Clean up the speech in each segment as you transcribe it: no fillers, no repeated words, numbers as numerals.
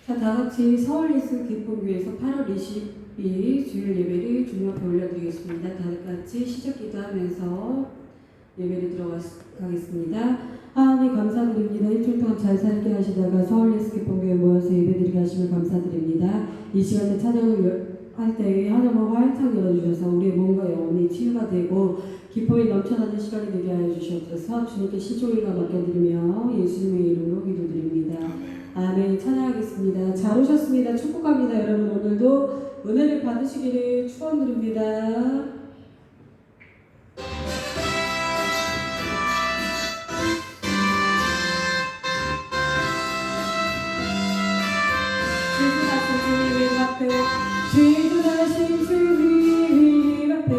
자, 다 같이 서울 예수 기쁨교회에서 8월 20일 주일 예배를 주님 앞에 올려드리겠습니다. 다 같이 시작 기도하면서 예배를 들어가겠습니다. 하나님 감사드립니다. 일주일 동안 잘 살게 하시다가 서울 예수 기쁨교회 모여서 예배드리게 하시면 감사드립니다. 이 시간에 찬양을 할 때에 하나님을 활짝 열어주셔서 우리의 몸과 영혼이 치유가 되고 기쁨이 넘쳐나는 시간이 되게 하여 주시옵소서. 주님께 시종일과 맡겨드리며 예수님의 이름으로 기도드립니다. 아멘. 찬양하겠습니다. 잘 오셨습니다. 축복합니다. 여러분 오늘도 은혜를 받으시기를 축원드립니다. 주님 앞에 지존하신 주님 앞에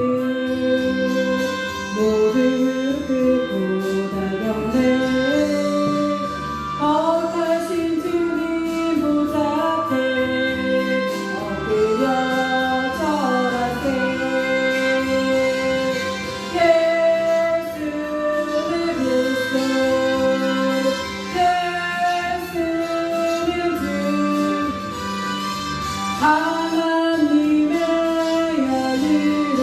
모든 끄고 다가오네 거룩하신 주님 보좌 앞에 엎드려 절하세 예수는 그리스도 예수는 주 하나님의 아들로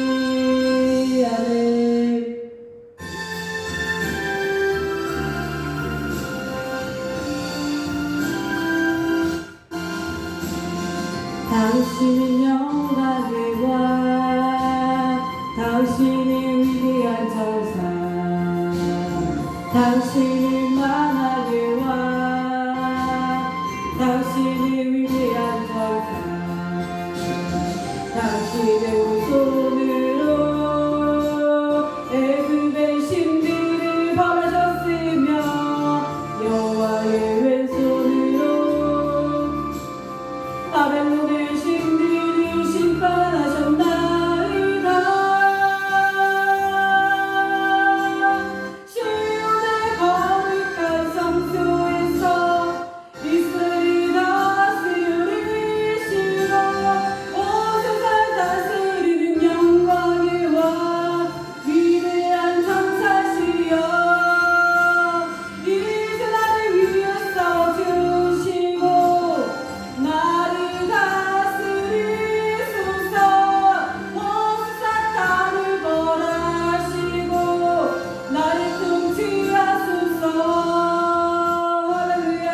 경배드리리. 아멘. 당신은 영광의 왕, 당신은 위대한 전사, 당신은 만왕의 왕, 당신은 위대한 전사, 당신의 오른손으로 애굽의 신들을 벌하셨으며 여호와의 왼손으로 바벨론의 신들을 심판하셨나이다. 시온의 거룩한 성소에서 이스라엘이 다스리시고 온 세상 다스리는 영광의 왕 위대한 전사시여 이제 나를 위하여 주시고 나를 다스리소서 온 세상 나를 벌하시고 나를 통치하소서. 할렐루야.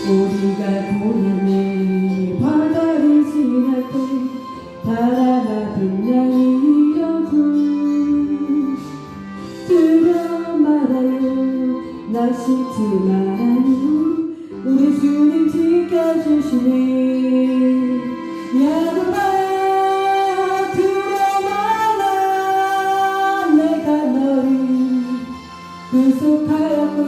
우리가 고난의 바다를 지날 때 달아나던 양이 이어도 두려워 말아요 나시지 말아요 우리 주님 지켜주시네 야곱아 두려워 말아 내가 너를 구속하였고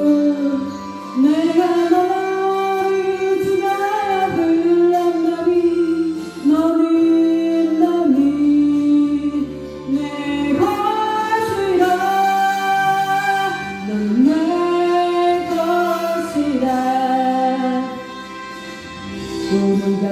내가 너를 지나야 불렀노니 너는 내 것이라 넌 내 것이라 우리가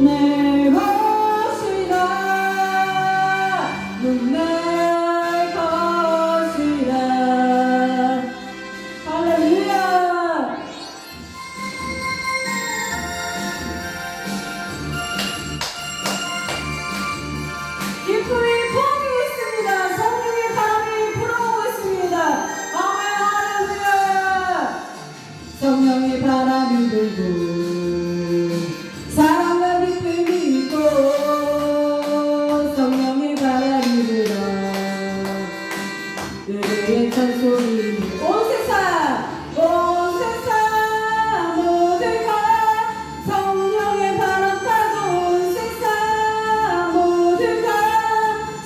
내 것이라 넌 내 것이라. 할렐루야. 기쁨이 부어지고 있습니다. 성령의 바람이 불어오고 있습니다. 아멘. 할렐루야. 성령의 바람이 불고 사랑과 기쁨이 있고 성령의 바람이 불어 의의 찬송이 온 세상 모두가 성령의 바람 타고 온 세상 모두가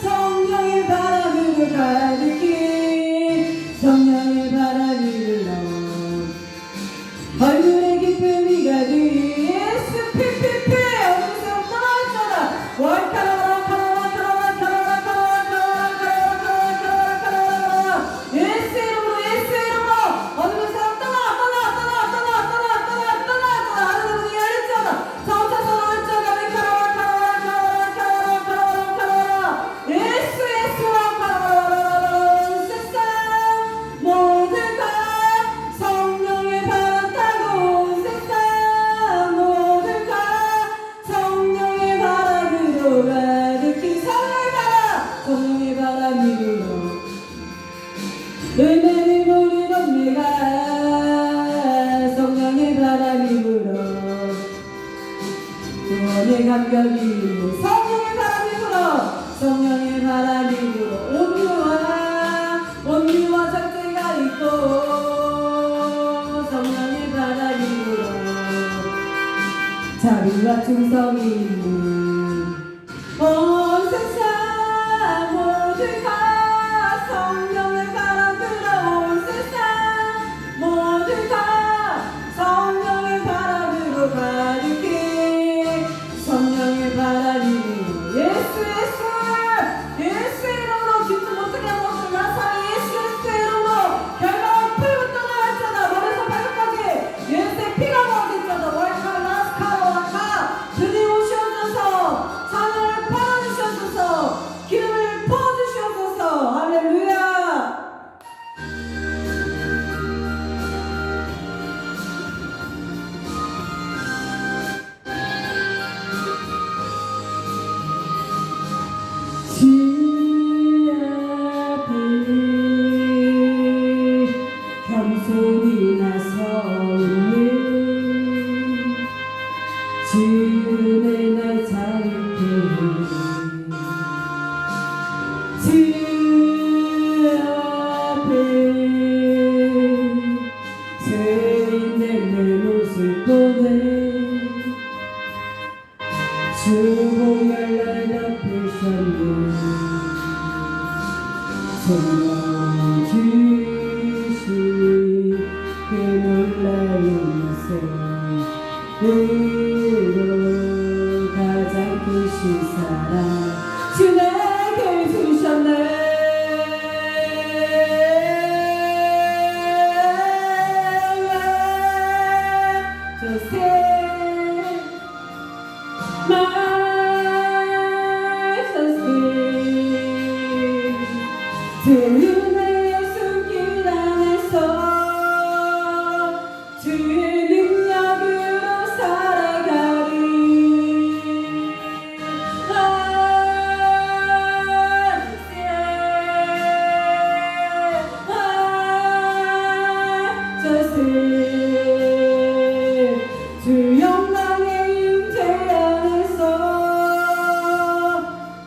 성령의 바람으로 가득히 성령의 바람이 불어 얼굴에 기쁨이 가득 예수 피피피 어디서 떠나왔잖아. 월카라라 카라라 카라라 카라라 카라라 카라라 카라라 카라라 카라라 예수 이름으로 어디서 떠나 하나님은 열렸잖아. 정차서 나왔잖아. 카라라 예수라 카라라 세상 모두가 성령의 바람 타고 온 세상 모두가 성령의 바람으로 가득히 성령의 바람이 불어 은혜를 모르던 내가 성령의 바람이 불어 구원의 감격이 있고 성령의 바람이 불어 성령의 바람이 불어 온유와 적대가 있고 성령의 바람이 불어 자비와 충성이 있는 온 세상 모두가 성령의 바람 불어 온 세상 모두가 성령의 바람으로 가득히 성령의 바람이 불어 예수 이름으로 기도 못하게 하고 나사렛 예수 이름으로 결국 풀부터 나왔잖아. 머리에서 발끝까지 예수의 피가 나왔잖아. 월카라스카라카 주님 오시옵소서. 찬양을 받아주시옵소서. 기름을 부어주시옵소서. 할렐루야. 주 앞에 겸손히 나서 있는 주의 날 자유케 주 앞에 죄인된 내 모습 보네 주 보혈 날 덮으셨네 성령 주신 그 놀라운 은혜로 가장 크신 사랑 주 내게 주셨네. 주의 손길 안에서 주의 능력으로 살아가리. 주 영광의 임재 안에서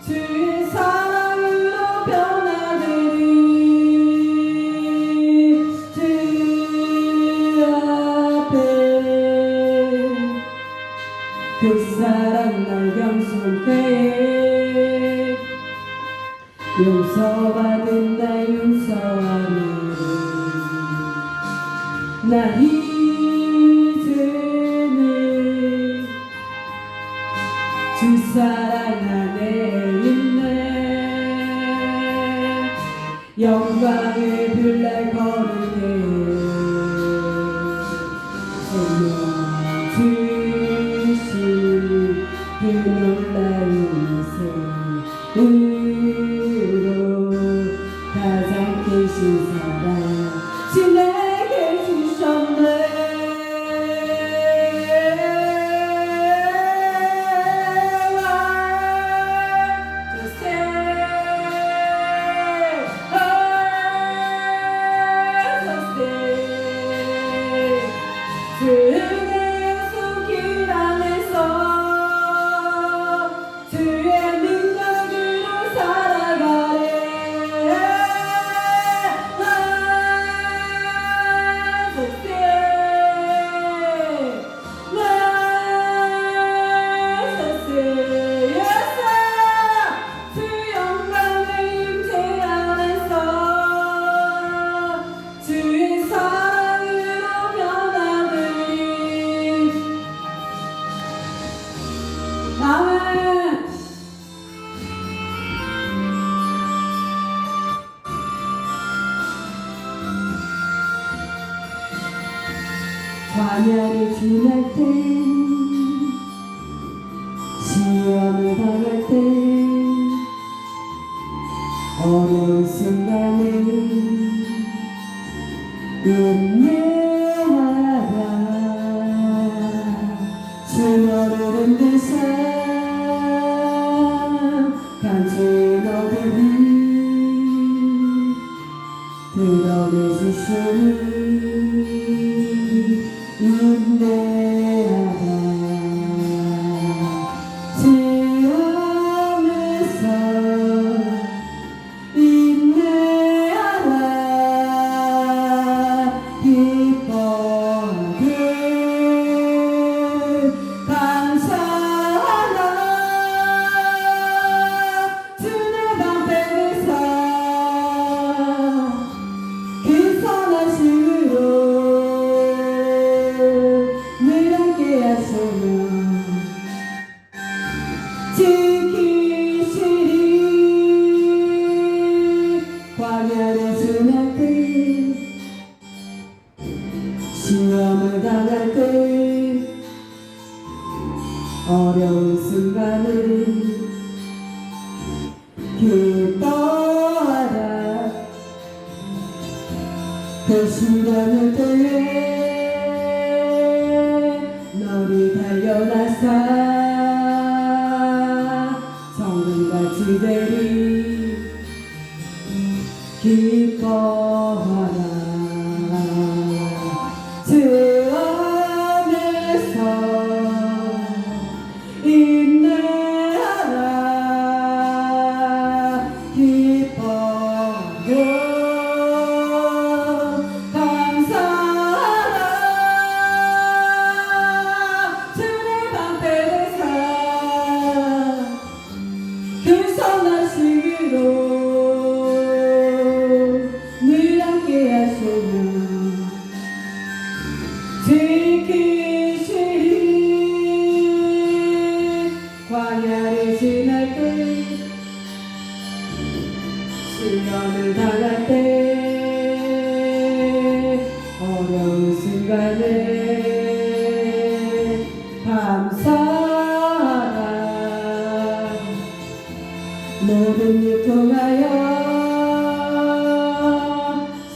주의 사랑으로 변화되리. 주 앞에 그 사랑 날 겸손케 용서받은 날 용서하는 나 이제는 주 사랑 안에 있네. 영광의 불날 거르게 성령 주신 그 그 놀라운 생으로 가장 크신 사랑 주 내게 주셨네. 그의 손길 안에서 주의 능력으로 살아가네. 나 속세 나 속세 예수 주 영광의 임재 안에서 주의 사랑으로 변하네. 아멘. 광야를 지날 때 시험을 당할 때 어려운 순간에 인내하라. 주 너를 흔드사 간절히 어둠이 드러내주시니 인내하라. 시험에서 인내하라. 기뻐하고 감사하라. 주의 방패에서 그 선하심으로 늘 함께 하소서. 지키시리. 광야를 지날 때 시험을 당할 때 어려운 순간을 기뻐하라. 그 시련을 때에 너를 달려나서 정금같이 되리. 기뻐하라. 주 안에서 인내하라. 기뻐하고 감사하라. 주의 방패에서 그 선하심으로 늘 함께 하소서. 지키시리. 광야를 지날 때 시련을 당할 때 어려운 순간에 감사하라. 모든 일 통하여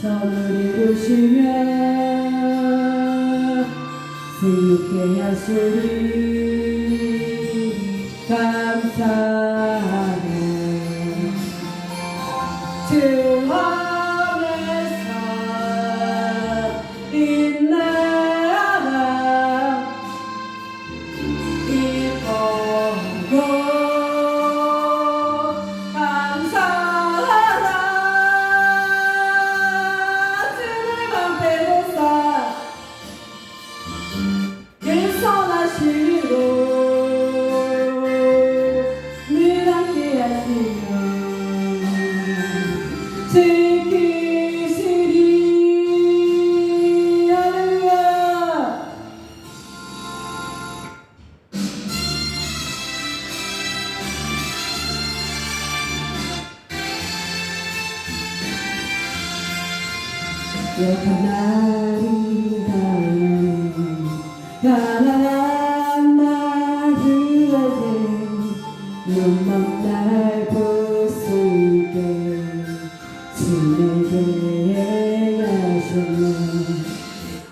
선을 이루시며 승리케 하시리. 감사하네. 주 안에서 인내하라. 기뻐하고 감사하라. 주의 방패로서 그 선하심으로 늘 함께 하시며 지키시리. 할렐루야. 가난한 날이 가난한 날이 눈먼 날 볼 수 있게 주님께 가셨네.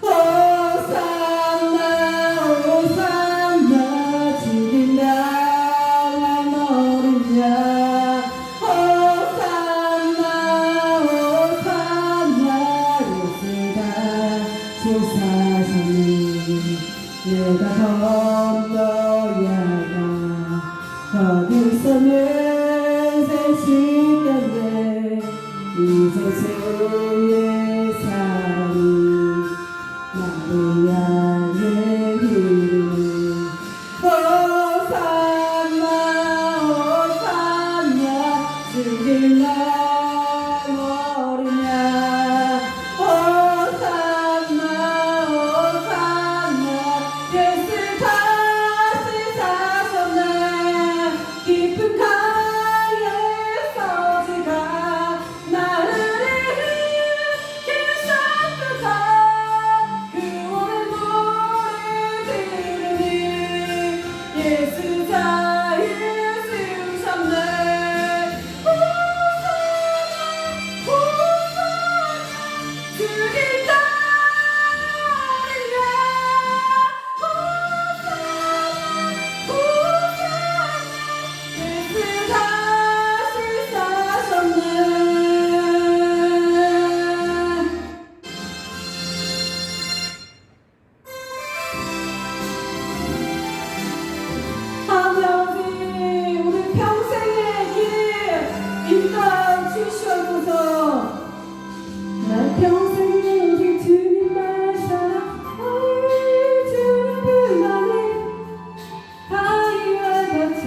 호산나 호산나 주님 나라 어린 양. 호산나 호산나 예수가 주사셨네. 내가 건너야가 거기서는 새시간에 이제 주의 사랑이 나를 향해 흐르네. 호산나 호산나 주님 나라 어린 양. 호산나 호산나 예수 다시 사셨네. 깊은 강에서 지가 나를 일으키셨소서. 구원의 노래 들으니 예수 자유 주셨네. 호산나 호산나 주님 따르냐. 호산나 예수 다시 사셨네. 아버지 우리 평생의 길 인도하여 주시옵소서. 날 평생에 오직 주님만 사랑 주님만의 아이와 같이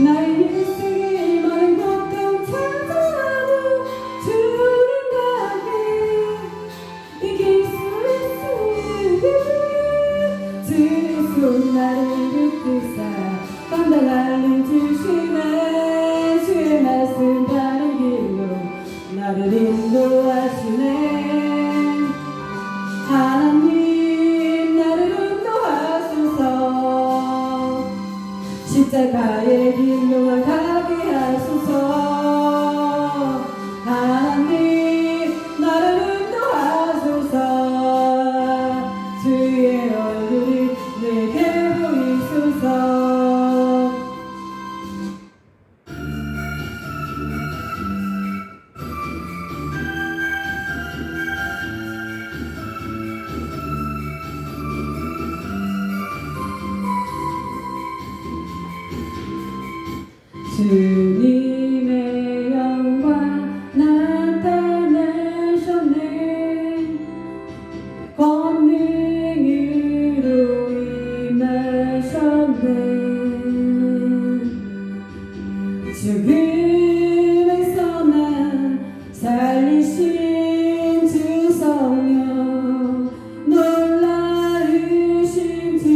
나의 인생의 많은 고통 찾아도 주님과 함께 이길 수 있으니 주의 손 나를 붙드사 감당할 일 주시네. 주의 말씀 바른 길로 나를 인도하시네. 하나님 나를 인도하소서. 십자가의 길로 가게 하소서. 하나님 나를 인도하소서. 주의 얼굴이 내게 보이소서. 주님의 영광 나타내셨네. 권능으로 임하셨네. 죽음에서 날 살리신 주 성령 놀라우신 주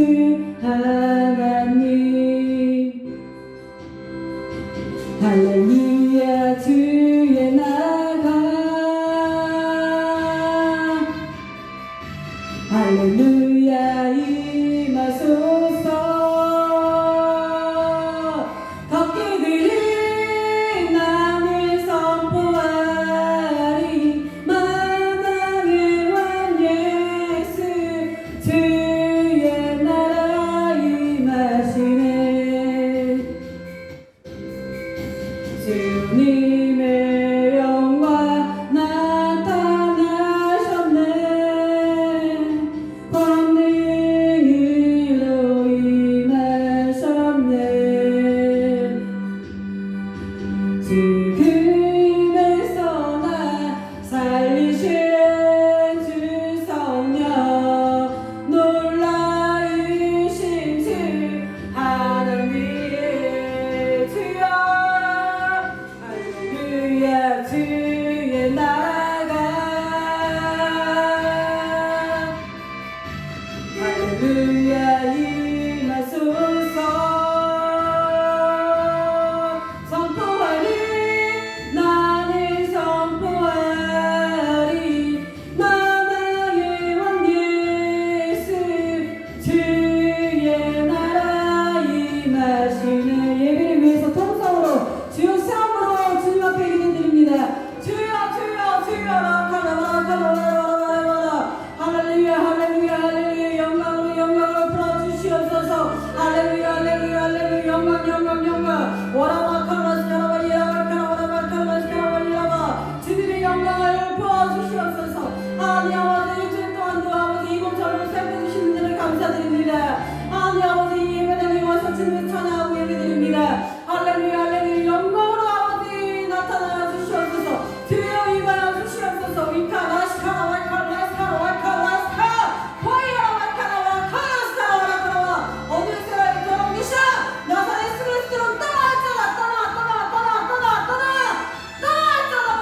하나님. 할렐루야 주의 나라. 할렐루야 임하소서. 할렐루야 할렐루야 할렐루야 영광 영광 영광 오라마 칼라스 카라바 예라바 카라바라바 칼라스 카라바 예라바 주님의 영광을 부어주시옵소서. 하나님 아버지 일주일 동안도 아버지 이곳저곳 살펴주시는 일을 감사드립니다. 하나님 아버지 예배당에 와서 주님을 찬양하고 예배드립니다. 할렐루야 할렐루야 영광으로 아버지 나타나 주시옵소서. 주여 임하여 주시옵소서. 위카라스카라 와이카라스카라 와이카라스카 호이라 와이카라 와이카라스카 와라카라 어디서 저런 계셔 나사렛 그리스도로 떠나왔잖아 떠나왔잖아 와이카라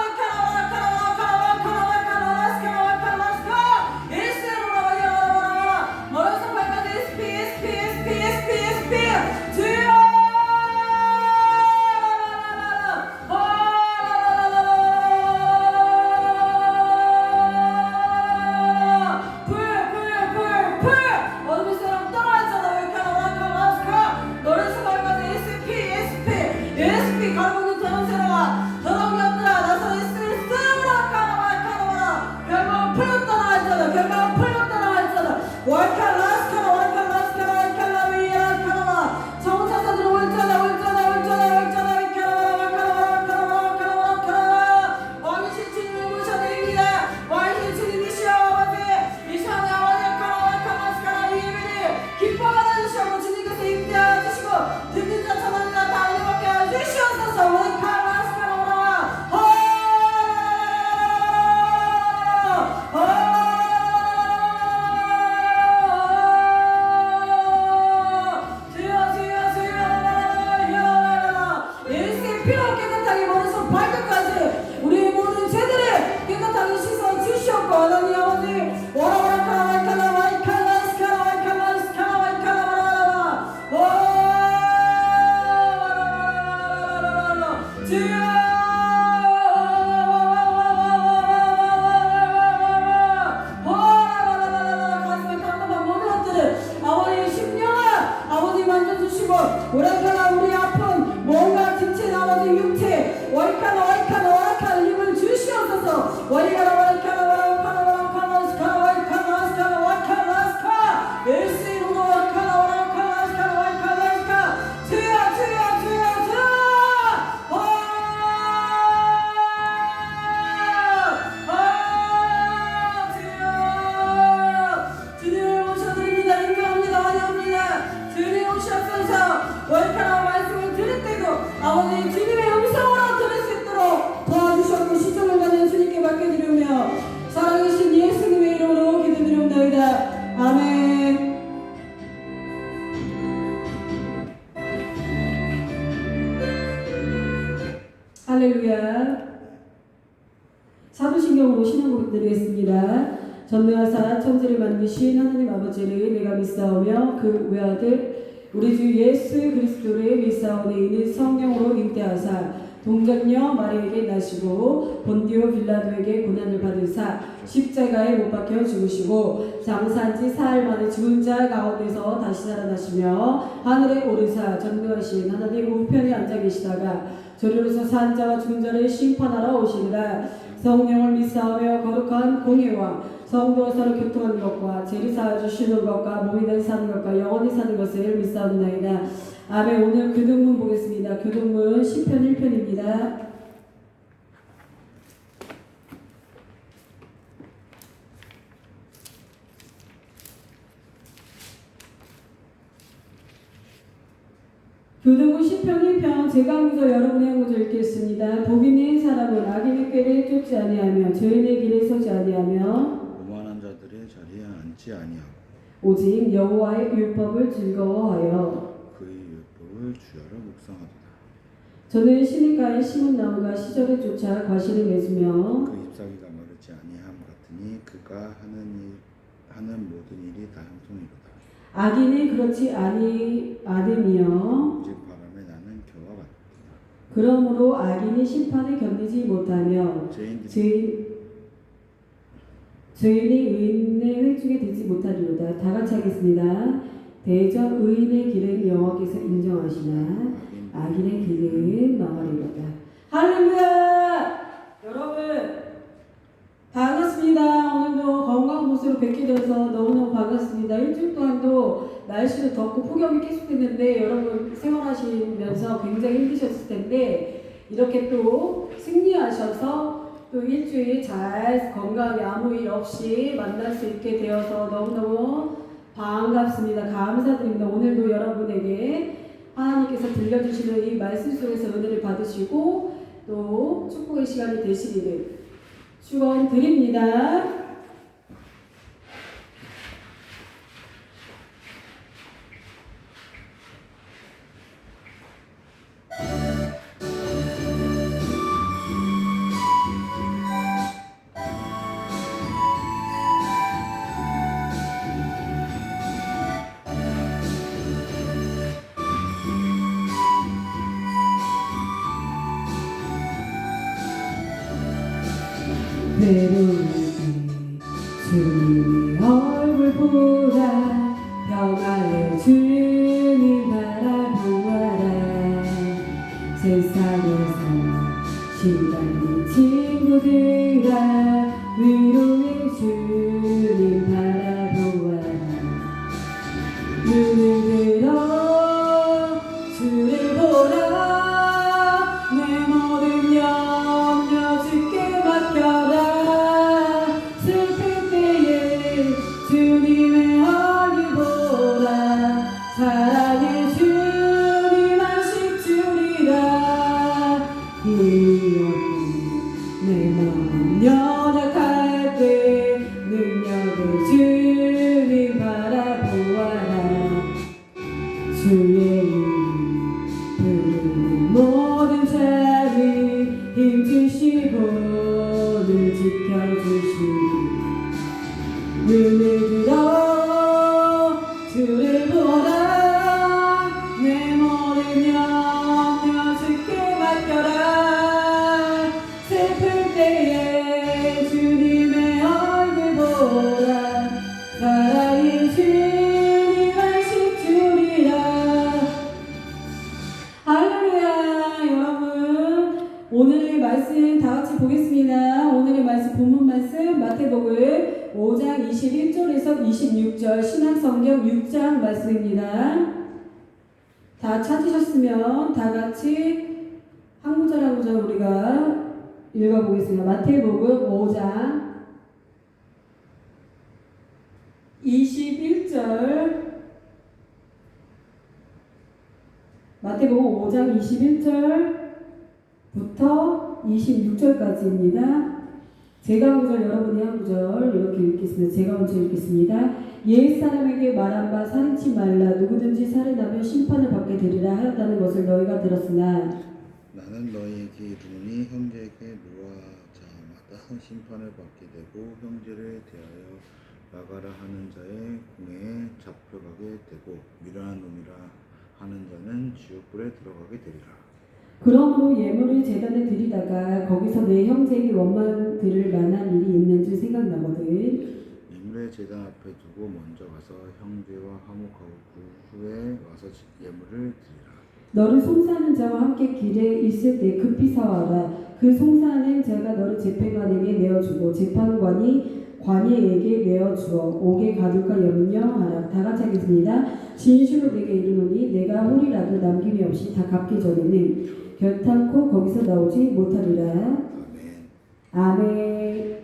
와이카라 와이카라 와이카라스카 와이카라스카 예수로 와이카라 멀어서 발가 SP 주여 오라카나 우리 아픈 몸과 지친 아버지 육체 와이카나 힘을 주시옵소서. 와이카나 예수님으로 와이카나 주여 주님을 모셔드립니다. 인정합니다. 환영합니다. 주님 오셔서 월카나 말씀을 들을 때도 아버지 주님의 음성으로 들을 수 있도록 도와주셨고 시종을 받는 주님께 맡겨드리며 살아계신 예수님의 이름으로 기도드리옵나이다. 아멘. 할렐루야. 사도신경으로 신앙고백 드리겠습니다. 전능하사 천지를 만드신 하나님 아버지를 내가 믿사오며 그 외아들 우리 주 예수 그리스도를 믿사오니 이는 성령으로 잉태하사 동정녀 마리에게 나시고 본디오 빌라도에게 고난을 받으사 십자가에 못 박혀 죽으시고 장사한 지 사흘 만에 죽은 자 가운데서 다시 살아나시며 하늘에 오르사 전능하신 하나님 우편에 앉아 계시다가 저리로서 산 자와 죽은 자를 심판하러 오시리라. 성령을 믿사오며 거룩한 공예와 성도와 서로 교통하는 것과 죄를 사하주시는 것과 몸이 날 사는 것과 영원히 사는 것을 믿사옵나이다. 아멘. 오늘 교동문 보겠습니다. 교동문 시편 1편입니다. 교동문 시편 1편 제가 한 구절 여러분이 한 구절 읽겠습니다. 복 있는 사람은 악인의 꾀를 쫓지 아니하며 죄인의 길에 서지 아니하며 오만한 자들의 자리에 앉지 아니하고 오직 여호와의 율법을 즐거워하여 그의 율법을 주야로 묵상하도다. 저는 시냇가에 심은 나무가 시절을 쫓아 과실을 맺으며 그 잎사귀가 마르지 아니함 같으니 그가 하는 모든 일이 다 형통이로다. 악인이 그렇지 않으며 오직 바람에 나는 겨와 같다. 그러므로 악인이 심판을 견디지 못하며 죄인이 의인의 회중에 들지 못하리로다. 다 같이 하겠습니다. 대저 의인의 길은 여호와께서 인정하시나 악인의 길은 망하리로다. 할렐루야! 여러분 반갑습니다. 오늘도 건강 곳으로 뵙게 되어서 너무너무 반갑습니다. 일주일 동안도 날씨도 덥고 폭염이 계속됐는데 여러분 생활하시면서 굉장히 힘드셨을 텐데 이렇게 또 승리하셔서 또 일주일 잘 건강하게 아무 일 없이 만날 수 있게 되어서 너무너무 반갑습니다. 감사드립니다. 오늘도 여러분에게 하나님께서 들려주시는 이 말씀 속에서 은혜를 받으시고 또 축복의 시간이 되시기를 축원드립니다. 외로울 때 주님의 얼굴 보라 평화의 주님 바라보아라 세상에서 시달린 친구들아 위로의 주님 바라보아라 눈을 들어 주를 보라 내 모든 염려 주께 맡겨라 주님의 얼굴 보라 사랑의 주님 안식 주리라 내 마음 연약할 때 능력의 주님 바라보아라 주의 이름 부르는 모든 자를 힘주시고 늘 지켜주시고 눈을 들어 주를 보라 내 모든 염려 주께 맡겨라 슬플 때에 주님의 얼굴 보라 사랑의 주님 안식 주리라 할렐루야. 여러분 오늘의 말씀 다같이 보겠습니다. 오늘의 말씀 본문 말씀 마태복음 5장 21절에서 26절 신약성경 6장 말씀입니다. 다 찾으셨으면 다같이 한 구절 한 구절 우리가 읽어보겠습니다. 마태복음 5장 21절 마태복음 5장 21절부터 26절까지입니다. 제가 한 구절 여러분이 한 구절 이렇게 읽겠습니다. 제가 먼저 읽겠습니다. 옛사람에게 말한 바 살인치 말라 누구든지 살인하면 심판을 받게 되리라 하였다는 것을 너희가 들었으나 나는 너희에게 이르노니 형제에게 노하자마다 심판을 받게 되고 형제를 대하여 나가라 하는 자의 공회에 잡혀가게 되고 미련한 놈이라 하는 자는 지옥불에 들어가게 되리라. 그러므로 예물을 제단에 드리다가 거기서 내 형제에게 원망 들을 만한 일이 있는 줄 생각나거든. 예물의 제단 앞에 두고 먼저 가서 형제와 화목하고 그 후에 와서 예물을 드리라. 너를 송사하는 자와 함께 길에 있을 때 급히 사와라. 그 송사하는 자가 너를 재판관에게 내어주고 재판관이 관이에게 내어주어 옥에 가둘까 염려하라. 다 같이 하겠습니다. 진실로 내게 이르노니 내가 홀이라도 남김이 없이 다 갚기 전에는 결탄코 거기서 나오지 못하리라. 아멘. 아멘.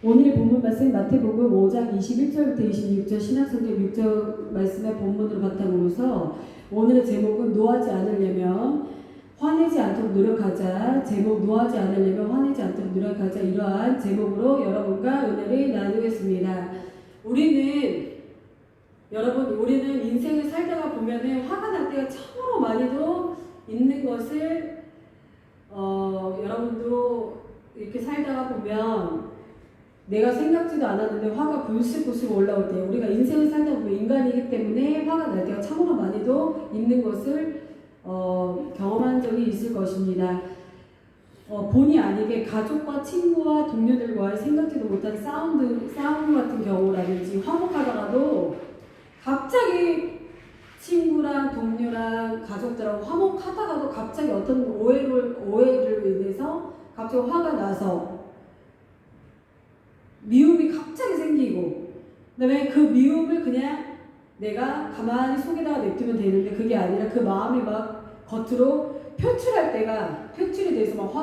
오늘의 본문 말씀 마태복음 5장 21절부터 26절 신약성경 6절 말씀의 본문으로 바탕으로서 오늘의 제목은 노하지 않으려면 화내지 않도록 노력하자. 제목 노하지 않으려면 화내지 않도록 노력하자. 이러한 제목으로 여러분과 은혜를 나누겠습니다. 우리는 인생을 살다가 보면은 화가 날 때가 참으로 많이도 있는 것을 여러분도 이렇게 살다가 보면 내가 생각지도 않았는데 화가 불쑥불쑥 올라올 때 우리가 인생을 살다 보면 인간이기 때문에 화가 날 때가 참으로 많이도 있는 것을 경험한 적이 있을 것입니다. 본의 아니게 가족과 친구와 동료들과의 생각지도 못한 싸움 같은 경우라든지 화목하다가도 갑자기 친구랑 동료랑 가족들하고 화목하다가도 갑자기 어떤 오해를 인해서 갑자기 화가 나서 미움이 갑자기 생기고 그다음에 그 미움을 그냥 내가 가만히 속에다가 냅두면 되는데 그게 아니라 그 마음이 막 겉으로 표출할 때가 표출이 돼서 막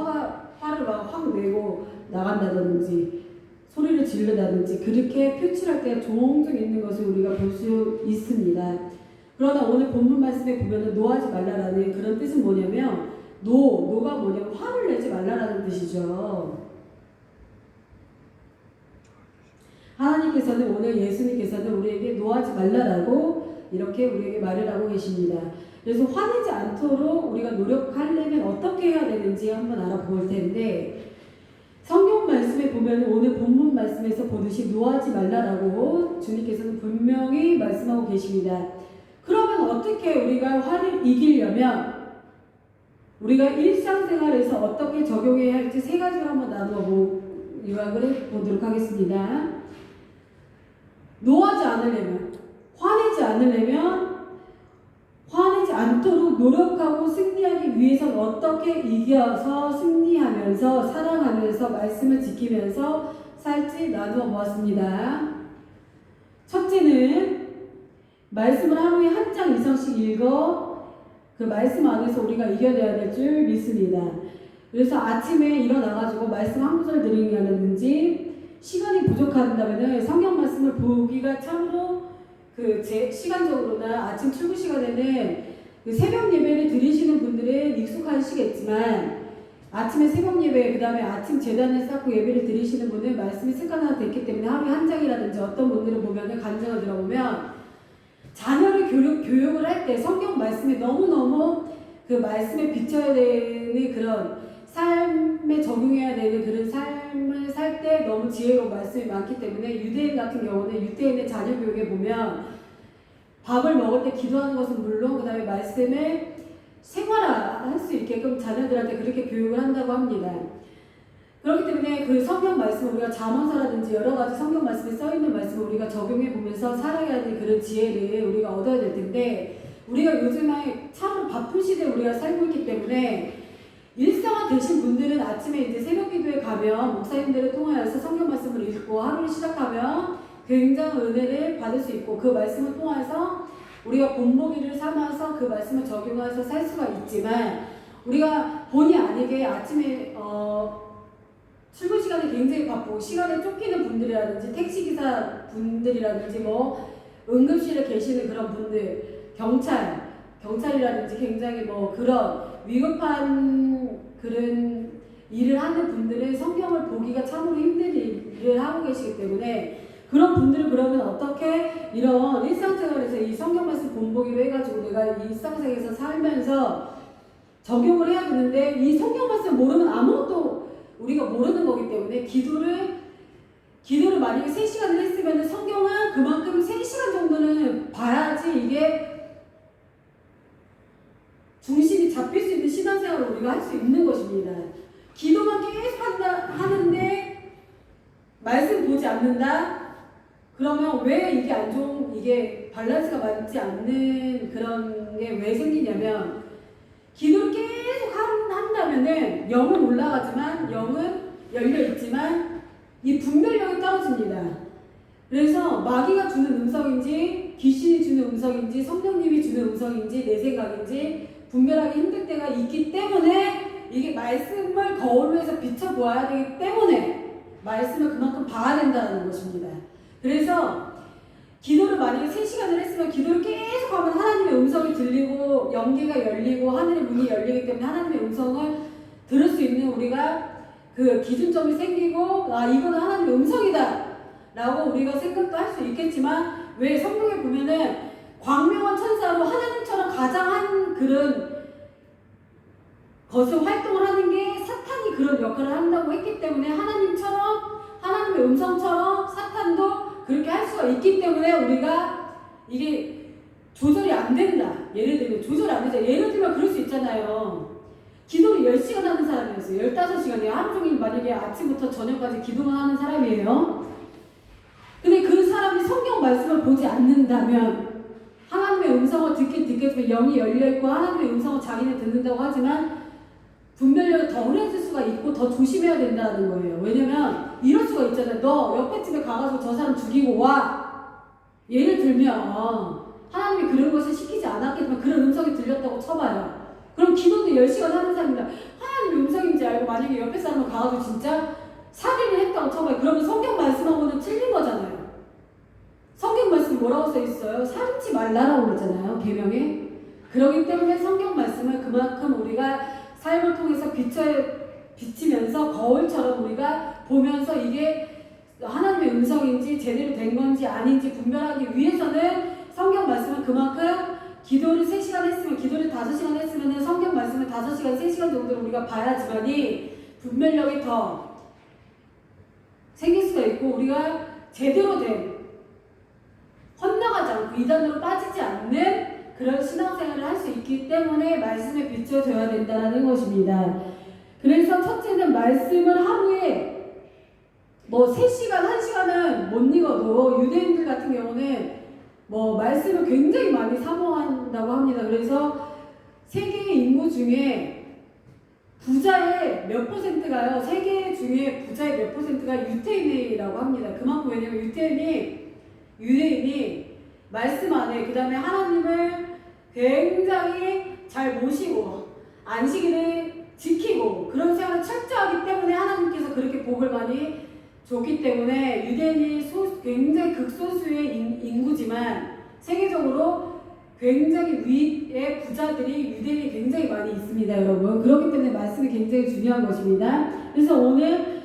화를 막 확 내고 나간다든지 소리를 지르다든지 그렇게 표출할 때가 종종 있는 것을 우리가 볼 수 있습니다. 그러나 오늘 본문 말씀에 보면은 노하지 말라라는 그런 뜻은 뭐냐면 노가 뭐냐면 화를 내지 말라라는 뜻이죠. 하나님께서는 오늘 예수님께서는 우리에게 노하지 말라라고 이렇게 우리에게 말을 하고 계십니다. 그래서 화내지 않도록 우리가 노력하려면 어떻게 해야 되는지 한번 알아볼 텐데 성경 말씀에 보면 오늘 본문 말씀에서 보듯이 노하지 말라라고 주님께서는 분명히 말씀하고 계십니다. 그러면 어떻게 우리가 화를 이기려면 우리가 일상생활에서 어떻게 적용해야 할지 세 가지로 한번 나누어 요약을 해보도록 하겠습니다. 노하지 않으려면, 화내지 않도록 노력하고 승리하기 위해서는 어떻게 이겨서 승리하면서 사랑하면서 말씀을 지키면서 살지 나누어 보았습니다. 첫째는 말씀을 하루에 한 장 이상씩 읽어 그 말씀 안에서 우리가 이겨내야 될 줄 믿습니다. 그래서 아침에 일어나가지고 말씀 한 구절 드리려든지 시간이 부족한다면은 성경 말씀을 보기가 참으로 제 시간적으로나 아침 출근 시간에는 그 새벽 예배를 드리시는 분들은 익숙하시겠지만 아침에 새벽 예배 그 다음에 아침 제단을 쌓고 예배를 드리시는 분은 말씀이 습관화가 됐기 때문에 하루에 한 장이라든지 어떤 분들은 보면은 간증을 들어보면 자녀를 교육을 할 때 성경 말씀에 너무너무 그 말씀에 비춰야 되는 그런 삶에 적용해야 되는 그런 삶을 살 때 너무 지혜로운 말씀이 많기 때문에 유대인 같은 경우는 유대인의 자녀 교육에 보면 밥을 먹을 때 기도하는 것은 물론 그 다음에 말씀을 생활할 수 있게끔 자녀들한테 그렇게 교육을 한다고 합니다. 그렇기 때문에 그 성경 말씀 우리가 잠언서라든지 여러 가지 성경 말씀에 써 있는 말씀을 우리가 적용해 보면서 살아야 될 그런 지혜를 우리가 얻어야 될 텐데 우리가 요즘에 참 바쁜 시대에 우리가 살고 있기 때문에 일상화 되신 분들은 아침에 이제 새벽 기도에 가면 목사님들을 통하여서 성경 말씀을 읽고 하루를 시작하면 굉장한 은혜를 받을 수 있고 그 말씀을 통해서 우리가 본보기를 삼아서 그 말씀을 적용해서 살 수가 있지만 우리가 본의 아니게 아침에 출근 시간이 굉장히 바쁘고 시간에 쫓기는 분들이라든지 택시기사 분들이라든지 뭐 응급실에 계시는 그런 분들 경찰이라든지 굉장히 뭐 그런 위급한 그런 일을 하는 분들은 성경을 보기가 참으로 힘든 일을 하고 계시기 때문에 그런 분들은 그러면 어떻게 이런 일상생활에서 이 성경 말씀 본보기로 해가지고 내가 일상생활에서 살면서 적용을 해야 되는데 이 성경 말씀 모르면 아무것도 우리가 모르는 거기 때문에 기도를 만약에 3시간을 했으면 성경은 그만큼 3시간 정도는 봐야지 이게 중심이 잡힐 수 있는 신앙생활을 우리가 할 수 있는 것입니다. 기도만 계속 하는데 말씀 보지 않는다? 그러면 왜 이게 안 좋은, 이게 밸런스가 맞지 않는 그런 게 왜 생기냐면 기도를 계속 한다면은 영은 올라가지만 영은 열려있지만 이 분별력이 떨어집니다. 그래서 마귀가 주는 음성인지 귀신이 주는 음성인지 성령님이 주는 음성인지 내 생각인지 분별하기 힘들 때가 있기 때문에 이게 말씀을 거울로 해서 비춰보아야 되기 때문에 말씀을 그만큼 봐야 된다는 것입니다. 그래서 기도를 만약에 3시간을 했으면 기도를 계속 하면 하나님의 음성이 들리고 영계가 열리고 하늘의 문이 열리기 때문에 하나님의 음성을 들을 수 있는 우리가 그 기준점이 생기고 이거는 하나님의 음성이다 라고 우리가 생각도 할 수 있겠지만 왜 성경에 보면은 광명한 천사로 하나님처럼 가장 한 그런 것을 활동을 하는 게 사탄이 그런 역할을 한다고 했기 때문에 하나님의 음성처럼 사탄도 그렇게 할 수가 있기 때문에 우리가 이게 조절이 안 된다. 예를 들면 조절이 안 되죠. 예를 들면 그럴 수 있잖아요. 기도를 10시간 하는 사람이었어요. 15시간이에요. 하루 종일 만약에 아침부터 저녁까지 기도만 하는 사람이에요. 근데 그 사람이 성경 말씀을 보지 않는다면 하나님의 음성을 듣겠지만 영이 열려있고 하나님의 음성을 자기는 듣는다고 하지만 분별력이 더 흔해질 수가 있고 더 조심해야 된다는 거예요. 왜냐면 이럴 수가 있잖아요. 너 옆에 집에 가가지고 저 사람 죽이고 와. 예를 들면 하나님이 그런 것을 시키지 않았겠지만 그런 음성이 들렸다고 쳐봐요. 그럼 기도도 10시간 하는 사람입니다. 하나님 음성인지 알고 만약에 옆에 사람을 가가지고 진짜 살인을 했다고 쳐봐요. 그러면 성경 말씀하고는 틀린 거잖아요. 성경 말씀 뭐라고 써 있어요? 살인치 말라라고 그러잖아요. 계명에. 그렇기 때문에 성경 말씀을 그만큼 우리가 삶을 통해서 비치면서 거울처럼 우리가 보면서 이게 하나님의 음성인지 제대로 된 건지 아닌지 분별하기 위해서는 성경 말씀은 그만큼 기도를 3시간 했으면 기도를 5시간 했으면 성경 말씀을 5시간, 3시간 정도를 우리가 봐야지만이 분별력이 더 생길 수가 있고 우리가 제대로 된 헛나가지 않고 이단으로 빠지지 않는 그런 신앙생활을 할 수 있기 때문에 말씀에 비춰줘야 된다는 것입니다. 그래서 첫째는 말씀을 하루에 뭐 3시간, 1시간은 못 읽어도 유대인들 같은 경우는 뭐 말씀을 굉장히 많이 사모한다고 합니다. 그래서 세계의 인구 중에 부자의 몇 %가요. 세계 중에 부자의 몇 %가 유태인이라고 합니다. 그만큼 왜냐면 유대인이 말씀 안에 그 다음에 하나님을 굉장히 잘 모시고 안식일을 지키고 그런 생활을 철저하기 때문에 하나님께서 그렇게 복을 많이 줬기 때문에 유대인이 굉장히 극소수의 인구지만 세계적으로 굉장히 위의 부자들이 유대인이 굉장히 많이 있습니다, 여러분. 그렇기 때문에 말씀이 굉장히 중요한 것입니다. 그래서 오늘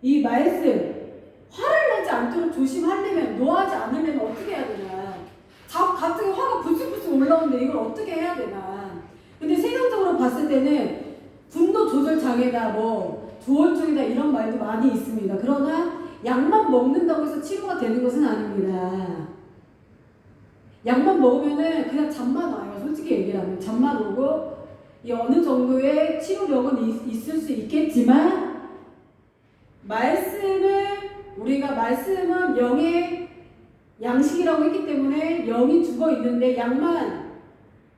이 말씀 화를 내지 않도록 조심하려면 노하지 않으려면 어떻게 해야 되나? 갑자기 화가 불쑥불쑥 올라오는데 이걸 어떻게 해야 되나? 근데 세상적으로 봤을 때는 분노 조절 장애다, 뭐 조울증이다 이런 말도 많이 있습니다. 그러나 약만 먹는다고 해서 치료가 되는 것은 아닙니다. 약만 먹으면은 그냥 잠만 와요. 솔직히 얘기를 하면 잠만 오고 이 어느 정도의 치료력은 있을 수 있겠지만 우리가 말씀은 영의 양식이라고 했기 때문에 영이 죽어 있는데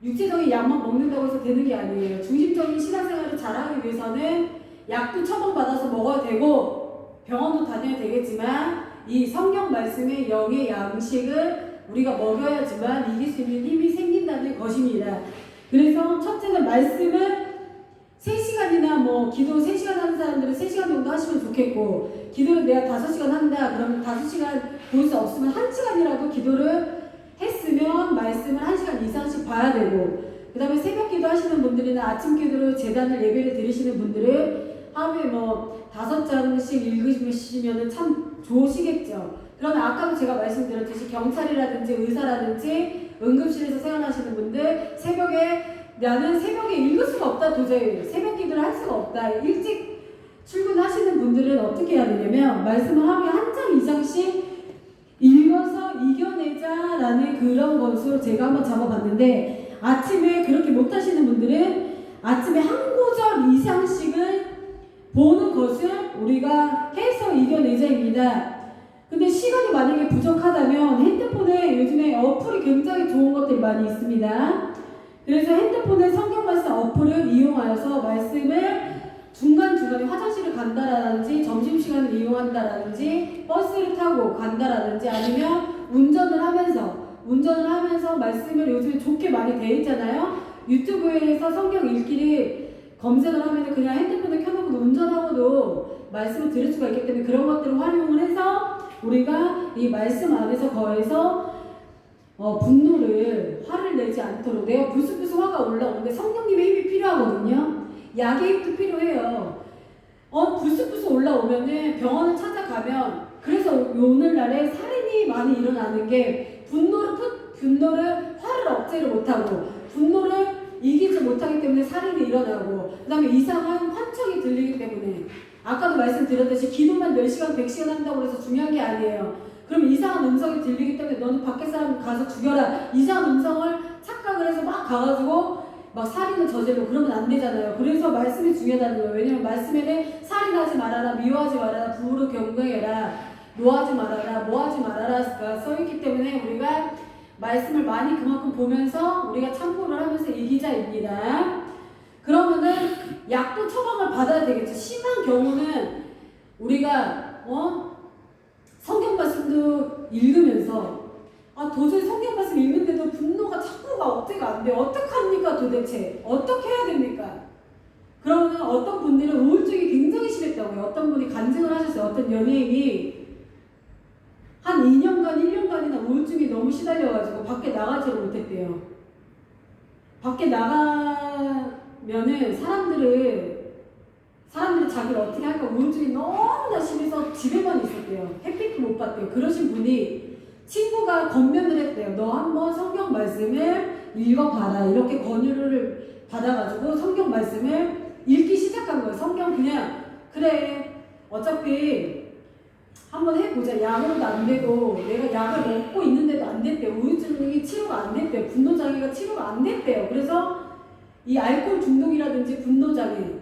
육체적인 약만 먹는다고 해서 되는 게 아니에요. 중심적인 신앙생활을 잘하기 위해서는 약도 처방받아서 먹어야 되고 병원도 다녀야 되겠지만 이 성경 말씀의 영의 양식을 우리가 먹여야지만 이길 수 있는 힘이 생긴다는 것입니다. 그래서 첫째는 말씀은 3시간이나 뭐 기도 3시간 하는 사람들은 3시간 정도 하시면 좋겠고 기도를 내가 5시간 한다 그러면 5시간 볼 수 없으면 1시간이라도 기도를 했으면 말씀을 1시간 이상씩 봐야 되고 그 다음에 새벽 기도 하시는 분들이나 아침 기도로 제단을 예배를 드리시는 분들은 하루에 뭐 5장씩 읽으시면 참 좋으시겠죠. 그러나 아까도 제가 말씀드렸듯이 경찰이라든지 의사라든지 응급실에서 생활하시는 분들 나는 새벽에 읽을 수가 없다, 도저히 새벽 기도를 할 수가 없다, 일찍 출근하시는 분들은 어떻게 해야 되냐면 말씀을 하루에 1장 이상씩 읽어서 이겨내자라는 그런 것으로 제가 한번 잡아봤는데 아침에 그렇게 못하시는 분들은 아침에 한 구절 이상씩을 보는 것을 우리가 해서 이겨내자입니다. 근데 시간이 만약에 부족하다면 핸드폰에 요즘에 어플이 굉장히 좋은 것들이 많이 있습니다. 그래서 핸드폰에 성경 말씀 어플을 이용하여서 말씀을 중간중간에 화장실을 간다라든지 점심시간을 이용한다라든지 버스를 타고 간다라든지 아니면 운전을 하면서 말씀을 요즘에 좋게 많이 돼 있잖아요. 유튜브에서 성경 읽기를 검색을 하면 그냥 핸드폰을 켜놓고 운전하고도 말씀을 들을 수가 있기 때문에 그런 것들을 활용을 해서 우리가 이 말씀 안에서 거해서 화를 내지 않도록 내가 불쑥불쑥 화가 올라오는데 성령님의 힘이 필요하거든요. 약의 힘도 필요해요. 불쑥불쑥 올라오면은 병원을 찾아가면 그래서 오늘날에 살인이 많이 일어나는 게 화를 억제를 못하고 분노를 이기지 못하기 때문에 살인이 일어나고 그 다음에 이상한 환청이 들리기 때문에 아까도 말씀드렸듯이 기도만 10시간 100시간 한다고 해서 중요한 게 아니에요. 그럼 이상한 음성이 들리기 때문에 너는 밖에 사람 가서 죽여라 이상한 음성을 착각을 해서 막 가가지고 막 살인을 저질러 그러면 안 되잖아요. 그래서 말씀이 중요하다는 거예요. 왜냐면 말씀에는 살인하지 말아라, 미워하지 말아라, 부부를 경배해라, 노하지 말아라, 뭐하지 말아라가 써있기 때문에 우리가 말씀을 많이 그만큼 보면서 우리가 참고를 하면서 이기자입니다. 그러면은 약도 처방을 받아야 되겠죠. 심한 경우는 우리가 성경 말씀도 읽으면서 도저히 성경 말씀 읽는데도 분노가 자꾸가 억제가 안 돼요. 어떡합니까 도대체? 어떻게 해야 됩니까? 그러면 어떤 분들은 우울증이 굉장히 심했다고요. 어떤 분이 간증을 하셨어요. 어떤 연예인이 한 2년간, 1년간이나 우울증이 너무 시달려가지고 밖에 나가지를 못했대요. 밖에 나가면은 사람들이 자기를 어떻게 할까 우울증이 너무나 심해서 집에만 있었대요. 햇빛도 못 봤대요. 그러신 분이 친구가 권면을 했대요. 너 한번 성경 말씀을 읽어봐라. 이렇게 권유를 받아가지고 성경 말씀을 읽기 시작한 거예요. 성경 그냥 그래 어차피 한번 해보자. 약으로도 안 되고 내가 약을 먹고 있는데도 안 됐대요. 우울증이 치료가 안 됐대요. 분노장애가 치료가 안 됐대요. 그래서 이 알코올 중독이라든지 분노장애